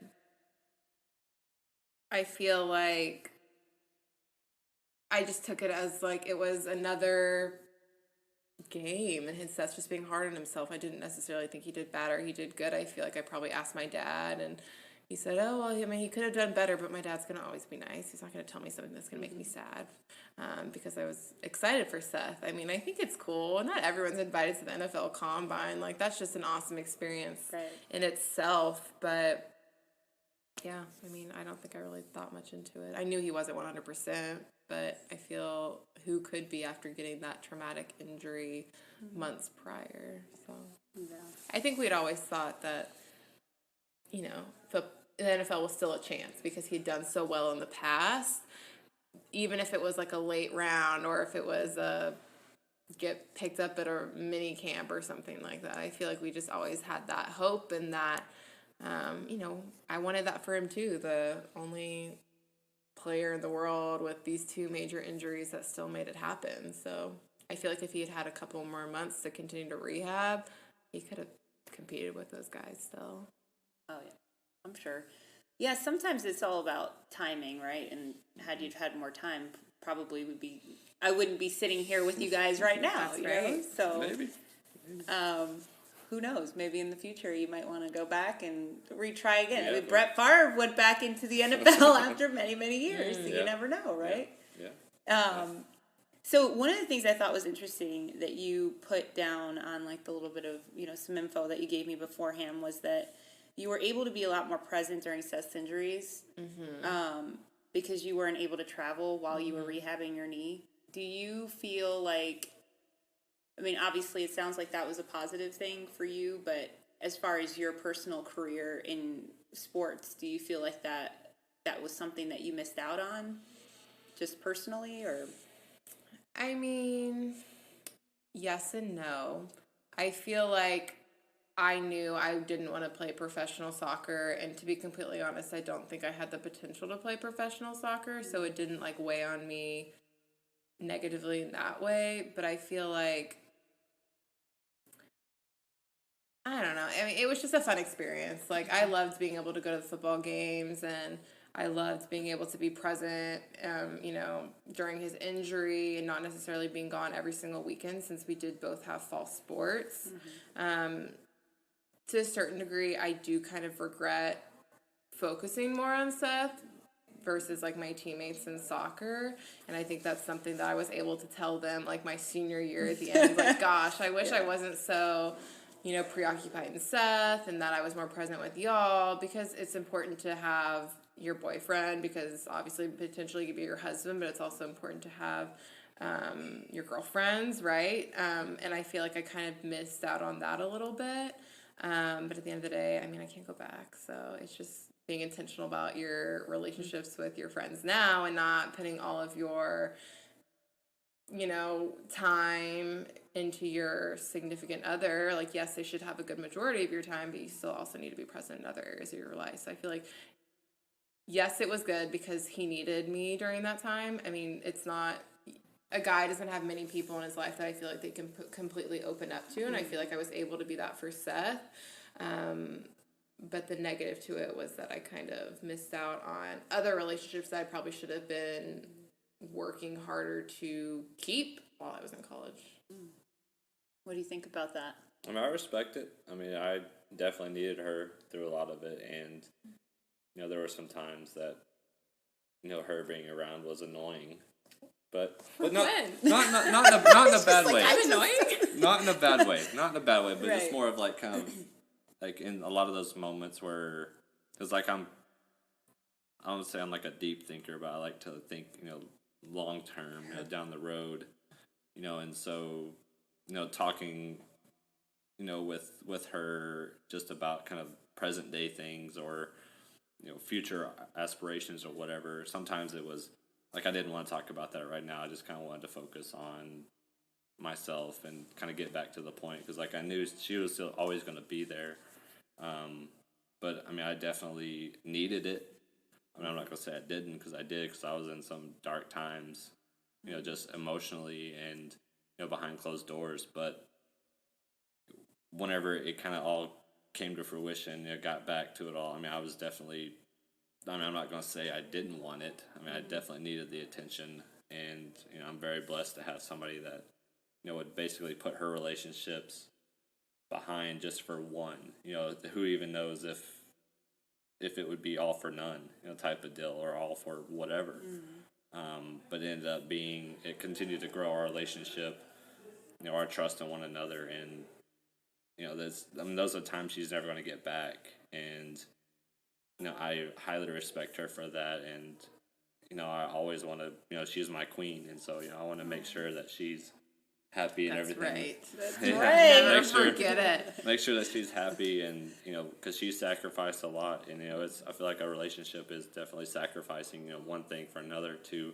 I feel like I just took it as, like, it was another game, and Seth's just being hard on himself. I didn't necessarily think he did bad or he did good. I feel like I probably asked my dad, and, he said, oh, well, I mean, he could have done better, but my dad's going to always be nice. He's not going to tell me something that's going to make me sad, because I was excited for Seth. I mean, I think it's cool. Not everyone's invited to the NFL Combine. Like, that's just an awesome experience in itself. But, yeah, I mean, I don't think I really thought much into it. I knew he wasn't 100%, but I feel who could be after getting that traumatic injury months prior. So I think we'd always thought that, you know, the NFL was still a chance because he'd done so well in the past. Even if it was like a late round or if it was get picked up at a mini camp or something like that, I feel like we just always had that hope and that, you know, I wanted that for him too. The only player in the world with these two major injuries that still made it happen. So I feel like if he had had a couple more months to continue to rehab, he could have competed with those guys still. Oh, yeah, I'm sure. Yeah, sometimes it's all about timing, right? And had you had more time, probably I wouldn't be sitting here with you guys right now. That's right. So Maybe. Who knows? Maybe in the future you might want to go back and retry again. Yeah, I mean, Brett Favre went back into the NFL after many, many years, so you never know, right? Yeah. So one of the things I thought was interesting that you put down on like the little bit of, you know, some info that you gave me beforehand was that you were able to be a lot more present during Seth's injuries because you weren't able to travel while you were rehabbing your knee. Do you feel like, I mean, obviously it sounds like that was a positive thing for you, but as far as your personal career in sports, do you feel like that was something that you missed out on just personally, or? I mean, yes and no. I feel like I knew I didn't want to play professional soccer, and to be completely honest, I don't think I had the potential to play professional soccer, so it didn't like weigh on me negatively in that way, but I feel like, I don't know. I mean, it was just a fun experience. Like, I loved being able to go to the football games, and I loved being able to be present, you know, during his injury and not necessarily being gone every single weekend since we did both have fall sports. To a certain degree, I do kind of regret focusing more on Seth versus like my teammates in soccer, and I think that's something that I was able to tell them like my senior year at the end. Like, gosh, I wish I wasn't so, you know, preoccupied in Seth and that I was more present with y'all, because it's important to have your boyfriend, because obviously potentially could be your husband, but it's also important to have your girlfriends, right? And I feel like I kind of missed out on that a little bit. But at the end of the day, I mean, I can't go back. So it's just being intentional about your relationships with your friends now and not putting all of your, you know, time into your significant other. Like, yes, they should have a good majority of your time, but you still also need to be present in other areas of your life. So I feel like, yes, it was good because he needed me during that time. I mean, it's not, a guy doesn't have many people in his life that I feel like they can completely open up to, and I feel like I was able to be that for Seth. But the negative to it was that I kind of missed out on other relationships that I probably should have been working harder to keep while I was in college. What do you think about that? I mean, I respect it. I mean, I definitely needed her through a lot of it, and, you know, there were some times that, you know, her being around was annoying. But not in a bad way. I'm annoying. Not in a bad way. Not in a bad way, but Right. just more of like kind of like in a lot of those moments where, because like I don't say I'm like a deep thinker, but I like to think, you know, long term, you know, down the road, you know, and so, you know, talking, you know, with her just about kind of present day things or, you know, future aspirations or whatever. Sometimes it was like I didn't want to talk about that right now. I just kind of wanted to focus on myself and kind of get back to the point, because like I knew she was still always going to be there. But I mean, I definitely needed it. I mean, I'm not going to say I didn't, because I did, because I was in some dark times, you know, just emotionally and, you know, behind closed doors. But whenever it kind of all came to fruition, you know, got back to it all, I mean, I was definitely, I mean, I'm not going to say I didn't want it. I mean, I definitely needed the attention, and, you know, I'm very blessed to have somebody that, you know, would basically put her relationships behind just for one. You know, who even knows if if it would be all for none, type of deal, or all for whatever. But it ended up being, it continued to grow our relationship, our trust in one another, and those are times she's never going to get back, and I highly respect her for that, and I always want to, she's my queen, and so I want to make sure that she's happy and everything. That's Yeah. right. Never forget it. Make sure that she's happy, and because she sacrificed a lot, and I feel like our relationship is definitely sacrificing one thing for another to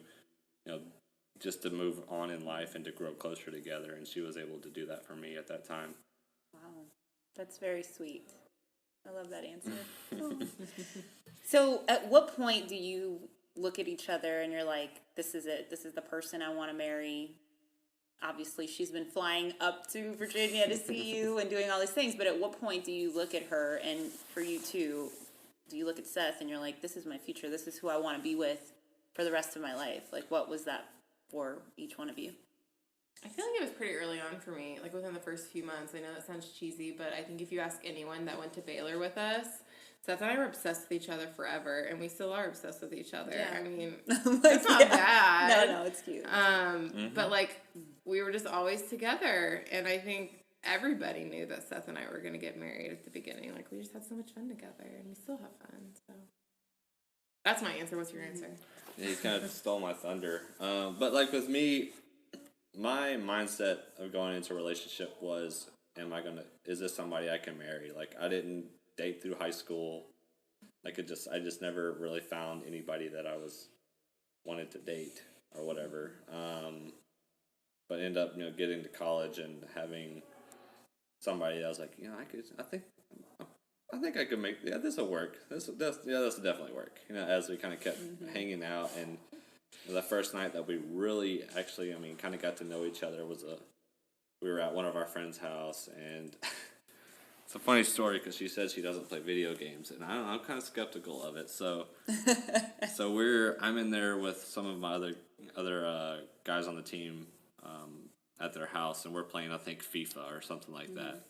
just to move on in life and to grow closer together, and she was able to do that for me at that time. Wow, that's very sweet. I love that answer. So at what point do you look at each other and you're like, this is it, this is the person I want to marry? Obviously, she's been flying up to Virginia to see you and doing all these things, but at what point do you look at her, and for you too, do you look at Seth and you're like, this is my future, this is who I want to be with for the rest of my life? Like, what was that for each one of you? I feel like it was pretty early on for me, like within the first few months. I know that sounds cheesy, but I think if you ask anyone that went to Baylor with us, Seth and I were obsessed with each other forever, and we still are obsessed with each other. Yeah. I mean, it's not bad. No, it's cute. But like, we were just always together, and I think everybody knew that Seth and I were going to get married at the beginning. Like, we just had so much fun together, and we still have fun. So that's my answer. What's your answer? Yeah, you kind of stole my thunder. But like with me, my mindset of going into a relationship was, is this somebody I can marry? Like, I didn't date through high school. I just never really found anybody that I wanted to date or whatever. But end up, getting to college and having somebody that was like, I think I could make, this will work. This will definitely work. As we kind of kept hanging out, and the first night that we really actually, kind of got to know each other we were at one of our friends' house, and it's a funny story because she said she doesn't play video games, and I'm kind of skeptical of it. So, I'm in there with some of my other guys on the team at their house, and we're playing, I think, FIFA or something like that.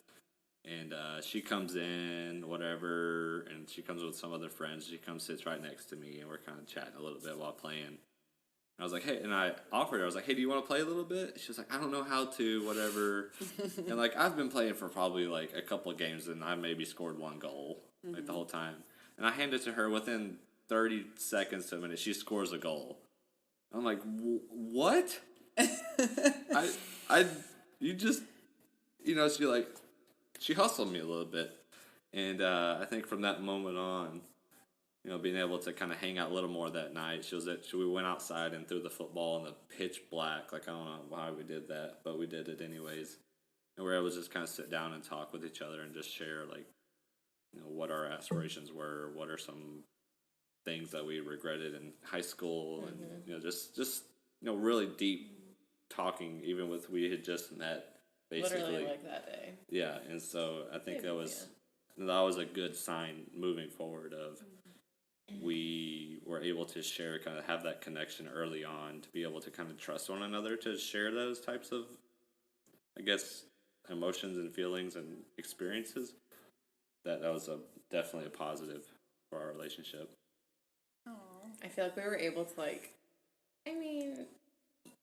And she comes in, whatever, and she comes with some other friends. She comes, sits right next to me, and we're kind of chatting a little bit while playing. I was like, hey, and I offered her, I was like, hey, do you want to play a little bit? She was like, I don't know how to, whatever. And like, I've been playing for probably like a couple of games, and I maybe scored one goal like the whole time. And I hand it to her within 30 seconds to a minute. She scores a goal. I'm like, what? She hustled me a little bit. And I think from that moment on, being able to kind of hang out a little more that night. We went outside and threw the football in the pitch black. Like, I don't know why we did that, but we did it anyways. And we were able to just kind of sit down and talk with each other and just share, like, what our aspirations were, what are some things that we regretted in high school, and, just really deep talking, even with we had just met, basically. Literally like that day. Yeah, and so I think that was a good sign moving forward of we were able to share, kind of have that connection early on, to be able to kind of trust one another to share those types of, I guess, emotions and feelings and experiences. That was definitely a positive for our relationship. I feel like we were able to,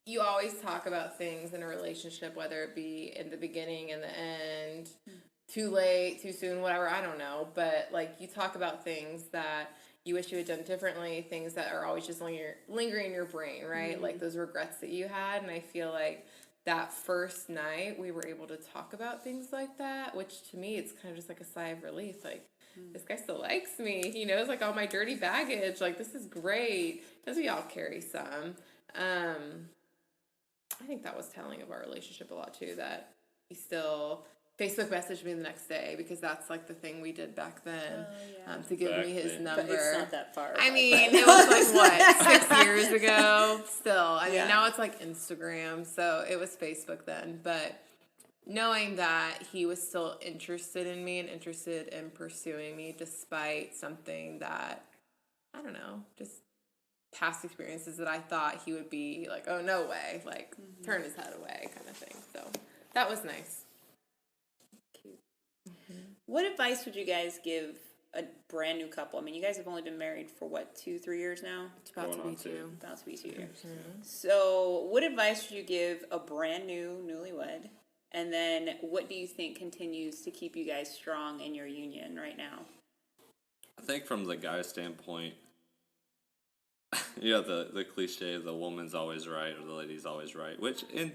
you always talk about things in a relationship, whether it be in the beginning and the end, too late, too soon, whatever, I don't know. But, you talk about things that you wish you had done differently, things that are always just lingering in your brain, right? Like those regrets that you had. And I feel like that first night we were able to talk about things like that, which to me, it's kind of just like a sigh of relief. Like, this guy still likes me. He knows all my dirty baggage. This is great. Because we all carry some. I think that was telling of our relationship a lot too, that he still Facebook messaged me the next day, because that's the thing we did back then, to give me his number. But it's not that far. It was 6 years ago? Still. Now it's Instagram, so it was Facebook then. But knowing that he was still interested in me and interested in pursuing me despite something that, I don't know, just past experiences that I thought he would be oh, no way, turn his head away kind of thing. So that was nice. What advice would you guys give a brand new couple. I mean, you guys have only been married for what, 2-3 years now? It's about to be 2. About to be 2 years. Mm-hmm. So what advice would you give a brand new newlywed? And then what do you think continues to keep you guys strong in your union right now? I think from the guy's standpoint, the cliche of the woman's always right or the lady's always right, which in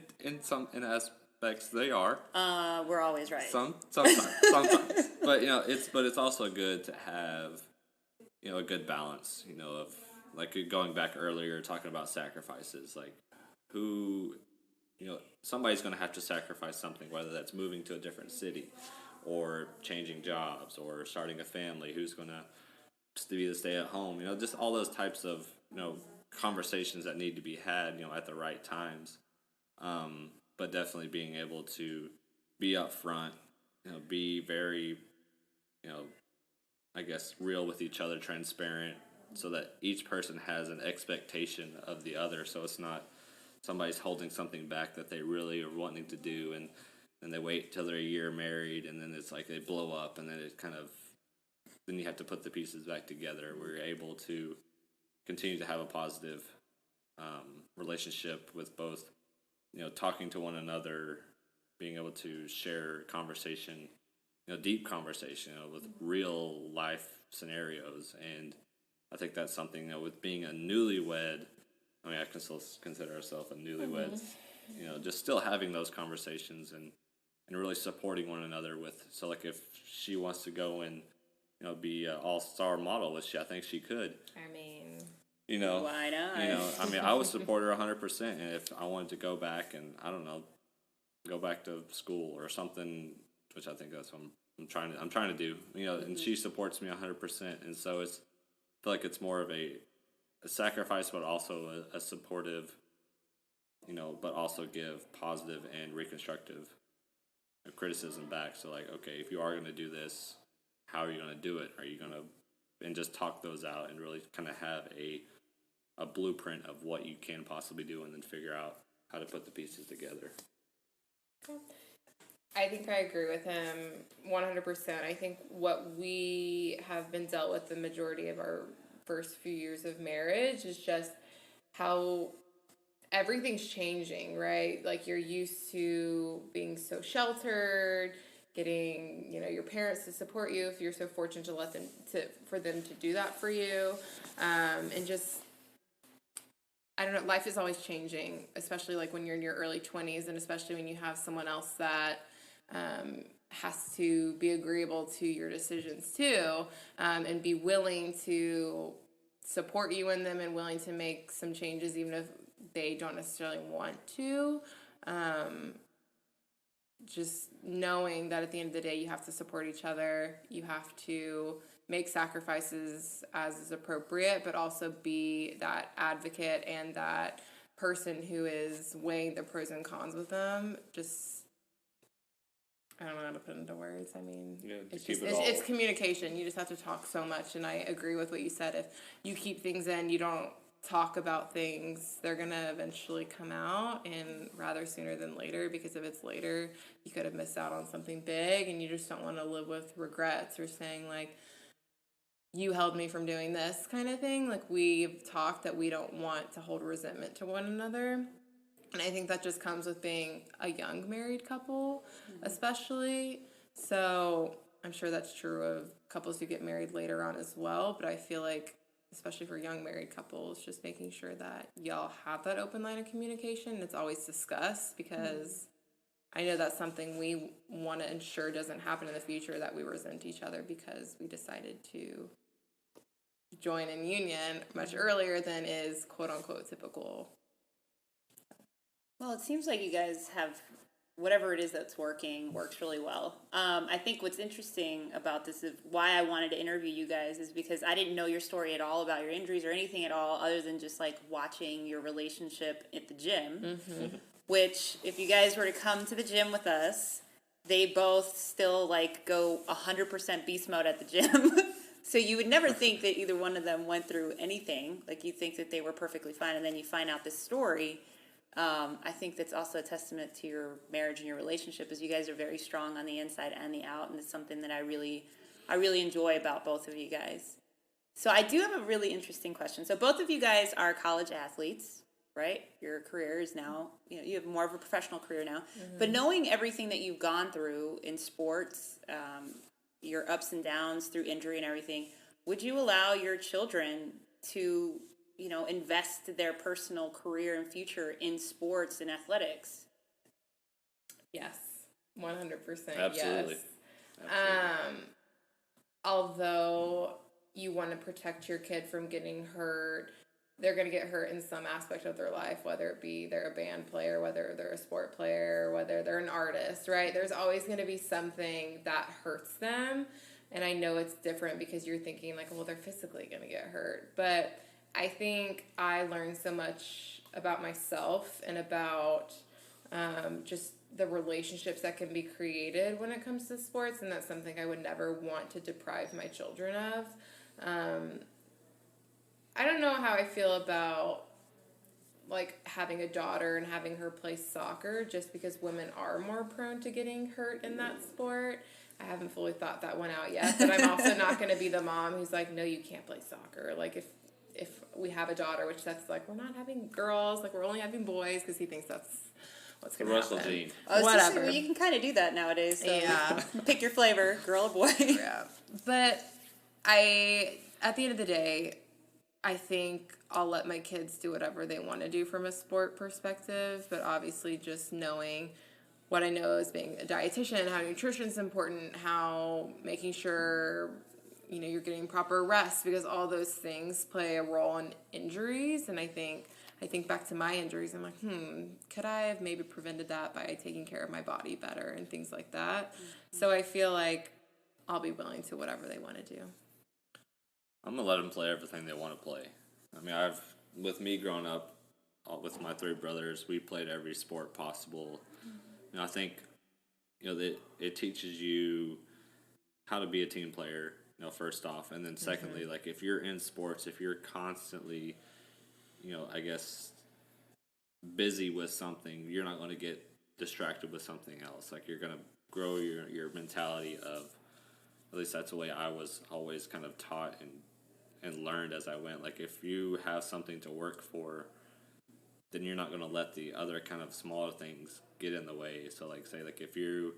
aspects they are. We're always right. Sometimes. But it's also good to have a good balance, of like going back earlier talking about sacrifices, like who somebody's going to have to sacrifice something, whether that's moving to a different city or changing jobs or starting a family, who's going to be the stay at home, just all those types of conversations that need to be had at the right times, but definitely being able to be upfront, be very I guess real with each other, transparent, so that each person has an expectation of the other, so it's not somebody's holding something back that they really are wanting to do, and they wait till they're a year married, and then it's like they blow up, and then then you have to put the pieces back together. We're able to continue to have a positive relationship with both, talking to one another, being able to share conversation, deep conversation, with real life scenarios. And I think that's something, with being a newlywed, I mean, I can still consider ourselves a newlywed, just still having those conversations and really supporting one another with, so like if she wants to go and, be an all-star model, which I think she could. I mean, why not? I mean, I would support her 100%. And if I wanted to go back and, I don't know, go back to school or something, which I think that's what I'm trying to do, and she supports me 100%. And so I feel like it's more of a sacrifice, but also a supportive, but also give positive and reconstructive criticism back. So like, okay, if you are going to do this, how are you going to do it? Are you going to, and just talk those out and really kind of have a blueprint of what you can possibly do, and then figure out how to put the pieces together. I think I agree with him 100%. I think what we have been dealt with the majority of our first few years of marriage is just how everything's changing, right? Like, you're used to being so sheltered, getting, your parents to support you if you're so fortunate for them to do that for you. And just, I don't know, life is always changing, especially like when you're in your early 20s, and especially when you have someone else that has to be agreeable to your decisions too, and be willing to support you in them and willing to make some changes even if they don't necessarily want to. Just knowing that at the end of the day, you have to support each other. You have to make sacrifices as is appropriate, but also be that advocate and that person who is weighing the pros and cons with them. Just, I don't know how to put it into words. I mean, it's communication. You just have to talk so much, and I agree with what you said. If you keep things in, you don't talk about things, they're going to eventually come out, and rather sooner than later, because if it's later, you could have missed out on something big, and you just don't want to live with regrets or saying, like, you held me from doing this kind of thing. Like, we've talked that we don't want to hold resentment to one another. And I think that just comes with being a young married couple, especially. So I'm sure that's true of couples who get married later on as well. But I feel like, especially for young married couples, just making sure that y'all have that open line of communication. It's always discussed, because I know that's something we want to ensure doesn't happen in the future, that we resent each other because we decided to join in union much earlier than is quote-unquote typical. Well, it seems like you guys have whatever it is that's works really well. I think what's interesting about this is why I wanted to interview you guys is because I didn't know your story at all about your injuries or anything at all, other than just like watching your relationship at the gym, which if you guys were to come to the gym with us, they both still like go 100% beast mode at the gym. So you would never think that either one of them went through anything. Like, you think that they were perfectly fine, and then you find out this story. I think that's also a testament to your marriage and your relationship, is you guys are very strong on the inside and the out, and it's something that I really I really enjoy about both of you guys. So I do have a really interesting question. So both of you guys are college athletes, right? Your career is now, you have more of a professional career now. Mm-hmm. But knowing everything that you've gone through in sports, your ups and downs through injury and everything, would you allow your children to, invest their personal career and future in sports and athletics? Yes, 100%. Absolutely. Yes. Although you want to protect your kid from getting hurt, they're going to get hurt in some aspect of their life, whether it be they're a band player, whether they're a sport player, whether they're an artist, right? There's always going to be something that hurts them. And I know it's different because you're thinking like, well, they're physically going to get hurt. But I think I learned so much about myself and about just the relationships that can be created when it comes to sports. And that's something I would never want to deprive my children of. I don't know how I feel about like having a daughter and having her play soccer just because women are more prone to getting hurt in that sport. I haven't fully thought that one out yet, but I'm also not going to be the mom who's like, no, you can't play soccer. Like if we have a daughter, which that's like, we're not having girls, like we're only having boys because he thinks that's what's going to happen. Russell gene. Whatever. Well, you can kind of do that nowadays. So yeah. Pick your flavor, girl or boy. Yeah. But at the end of the day, I think I'll let my kids do whatever they want to do from a sport perspective, but obviously just knowing what I know as being a dietitian, how nutrition is important, how making sure, you're getting proper rest, because all those things play a role in injuries. And I think back to my injuries, I'm like, could I have maybe prevented that by taking care of my body better and things like that? Mm-hmm. So I feel like I'll be willing to whatever they want to do. I'm going to let them play everything they want to play. I mean, with me growing up, with my three brothers, we played every sport possible. I think, it teaches you how to be a team player, first off. And then secondly, like if you're in sports, if you're constantly, I guess, busy with something, you're not going to get distracted with something else. Like you're going to grow your mentality of, at least that's the way I was always kind of taught and learned as I went. Like if you have something to work for, then you're not going to let the other kind of smaller things get in the way. So like say like if you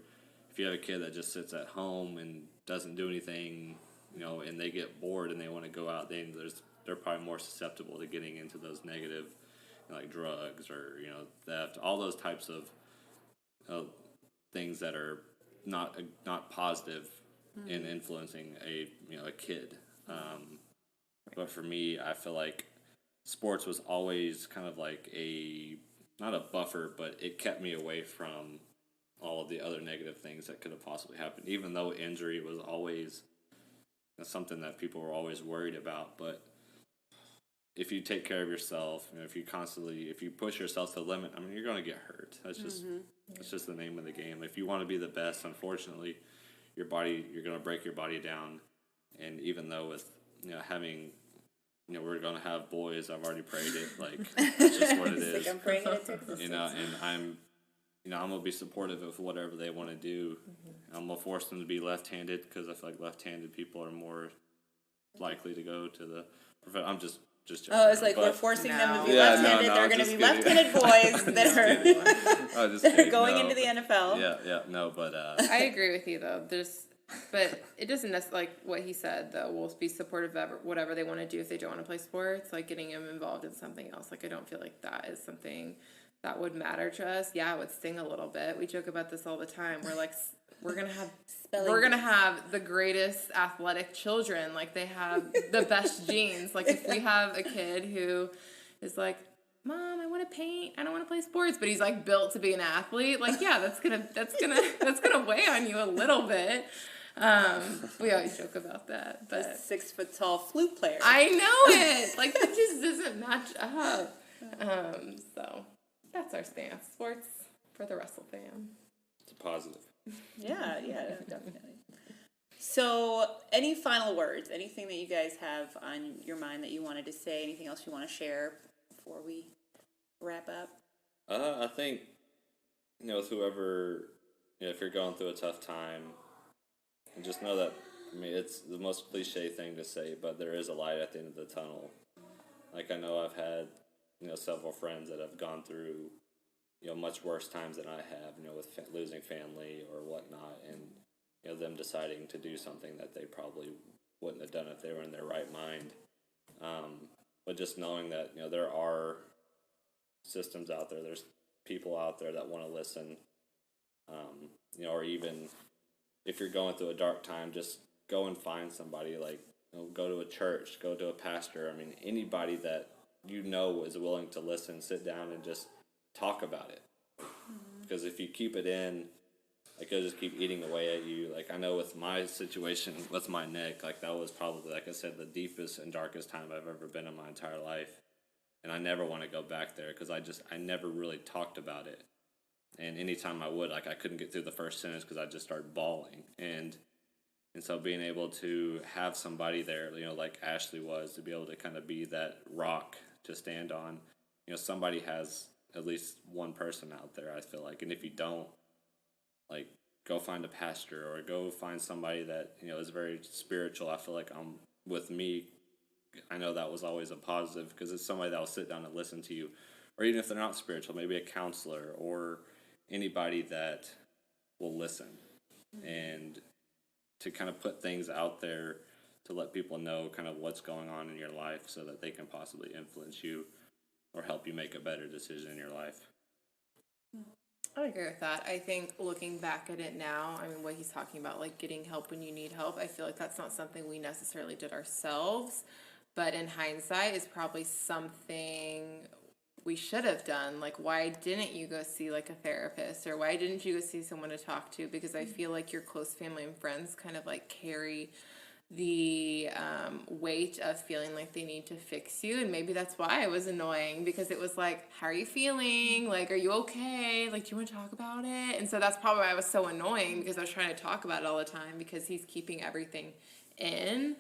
have a kid that just sits at home and doesn't do anything, and they get bored and they want to go out, they're probably more susceptible to getting into those negative, like drugs or theft, all those types of things that are not positive in influencing a kid. But for me, I feel like sports was always kind of like not a buffer, but it kept me away from all of the other negative things that could have possibly happened, even though injury was always something that people were always worried about. But if you take care of yourself, if you push yourself to the limit, I mean, you're going to get hurt. That's just the name of the game. If you want to be the best, unfortunately, you're going to break your body down. And even though with, having, we're going to have boys, I've already prayed it. Like, that's just what it is. Like I'm praying it into existence. And I'm going to be supportive of whatever they want to do. I'm going to force them to be left-handed because I feel like left-handed people are more likely to go to the profession. I'm just joking. Oh, it's like we're forcing them to be left-handed. They're going to be left-handed boys that are going into the NFL. Yeah, no, but I agree with you though. But it doesn't necessarily, like what he said though, we'll be supportive of whatever they want to do if they don't want to play sports, like getting them involved in something else. Like I don't feel like that is something that would matter to us. Yeah, it would sting a little bit. We joke about this all the time. We're like, we're gonna have the greatest athletic children. Like they have the best genes. Like if we have a kid who is like, Mom, I want to paint. I don't want to play sports, but he's like built to be an athlete. Like, yeah, that's gonna weigh on you a little bit. We always joke about that, but a 6 foot tall flute player. I know it. Like that just doesn't match up. So that's our stance. Sports for the Russell fam. It's a positive. Yeah, definitely. So, any final words? Anything that you guys have on your mind that you wanted to say? Anything else you want to share before we wrap up? I think, with whoever, if you're going through a tough time, just know that I mean, it's the most cliche thing to say, but there is a light at the end of the tunnel. Like, I know I've had, several friends that have gone through, much worse times than I have, with losing family or whatnot, and, them deciding to do something that they probably wouldn't have done if they were in their right mind. But just knowing that, there are systems out there, there's people out there that want to listen, or even if you're going through a dark time, just go and find somebody, like, go to a church, go to a pastor. I mean, anybody that is willing to listen, sit down and just talk about it. Because if you keep it in, like, it'll just keep eating away at you. Like, I know with my situation with my neck, like, that was probably, like I said, the deepest and darkest time I've ever been in my entire life. And I never want to go back there because I never really talked about it. And anytime I would, like, I couldn't get through the first sentence because I just started bawling. And so being able to have somebody there, like Ashleigh was, to be able to kind of be that rock to stand on, somebody has at least one person out there, I feel like. And if you don't, like, go find a pastor or go find somebody that, is very spiritual. I feel like with me, I know that was always a positive because it's somebody that will sit down and listen to you. Or even if they're not spiritual, maybe a counselor or anybody that will listen. And to kind of put things out there to let people know kind of what's going on in your life so that they can possibly influence you or help you make a better decision in your life. I agree with that. I think looking back at it now, I mean, what he's talking about, like getting help when you need help, I feel like that's not something we necessarily did ourselves, but in hindsight is probably something we should have done. Like, why didn't you go see like a therapist, or why didn't you go see someone to talk to? Because I feel like your close family and friends kind of like carry the weight of feeling like they need to fix you. And maybe that's why it was annoying, because it was like, how are you feeling? Like, are you okay? Like, do you want to talk about it? And so that's probably why I was so annoying, because I was trying to talk about it all the time because he's keeping everything in.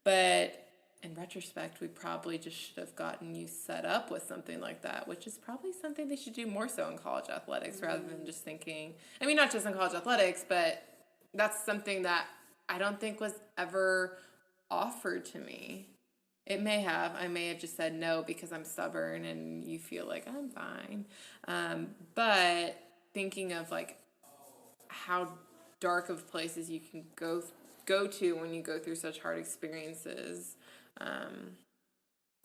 But in retrospect, we probably just should have gotten you set up with something like that, which is probably something they should do more so in college athletics, rather than just thinking, I mean, not just in college athletics, but that's something that I don't think was ever offered to me. It may have. I may have just said no because I'm stubborn and you feel like I'm fine. But thinking of like how dark of places you can go to when you go through such hard experiences. I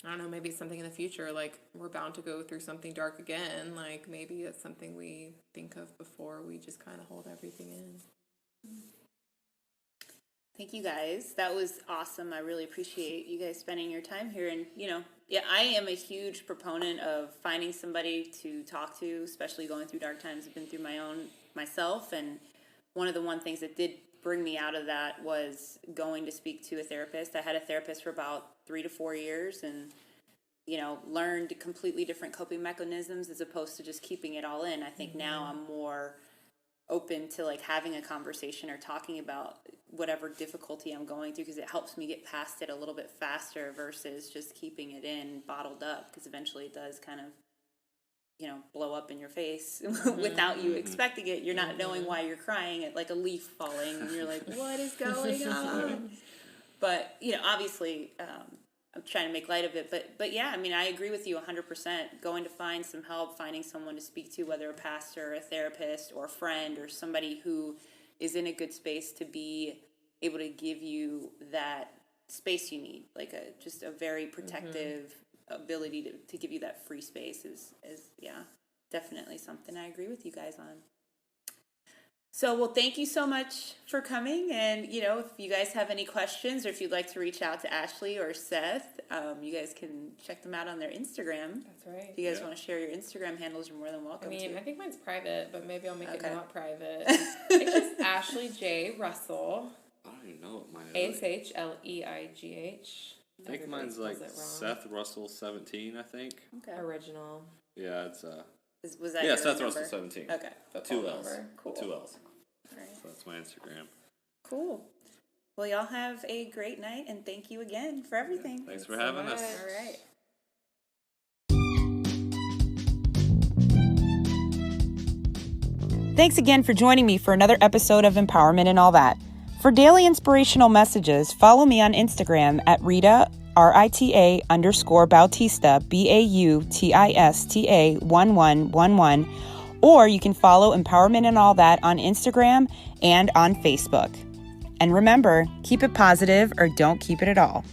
don't know, maybe it's something in the future, like we're bound to go through something dark again. Like maybe it's something we think of before we just kind of hold everything in. Thank you guys. That was awesome. I really appreciate you guys spending your time here. And, I am a huge proponent of finding somebody to talk to, especially going through dark times. I've been through myself. And one of the things that did bring me out of that was going to speak to a therapist. I had a therapist for about 3 to 4 years and, learned completely different coping mechanisms as opposed to just keeping it all in. I think now I'm more open to like having a conversation or talking about whatever difficulty I'm going through, because it helps me get past it a little bit faster versus just keeping it in bottled up, because eventually it does kind of blow up in your face without you expecting it. You're not knowing why you're crying at like a leaf falling and you're like, what is going on? But obviously I'm trying to make light of it, but yeah, I mean, I agree with you 100%. Going to find some help, finding someone to speak to, whether a pastor, a therapist, or a friend, or somebody who is in a good space to be able to give you that space you need, like just a very protective ability to give you that free space is definitely something I agree with you guys on. So, well, thank you so much for coming. And, if you guys have any questions or if you'd like to reach out to Ashleigh or Seth, you guys can check them out on their Instagram. That's right. If you guys want to share your Instagram handles, you're more than welcome to. I think mine's private, but maybe I'll make it not private. It's just Ashleigh J. Russell. I don't even know what mine is. Ashleigh. I think mine's like Seth Russell 17, I think. Okay. Original. Yeah, it's was that Seth Russell 17. Okay. 2 L's. Cool. 2 L's. All right. So that's my Instagram. Cool. Well, y'all have a great night, and thank you again for everything. Thanks for having us. All right. Thanks again for joining me for another episode of Empowerment and All That. For daily inspirational messages, follow me on Instagram at Rita, RITA_Bautista, BAUTISTA 1111, or you can follow Empowerment and All That on Instagram and on Facebook. And remember, keep it positive or don't keep it at all.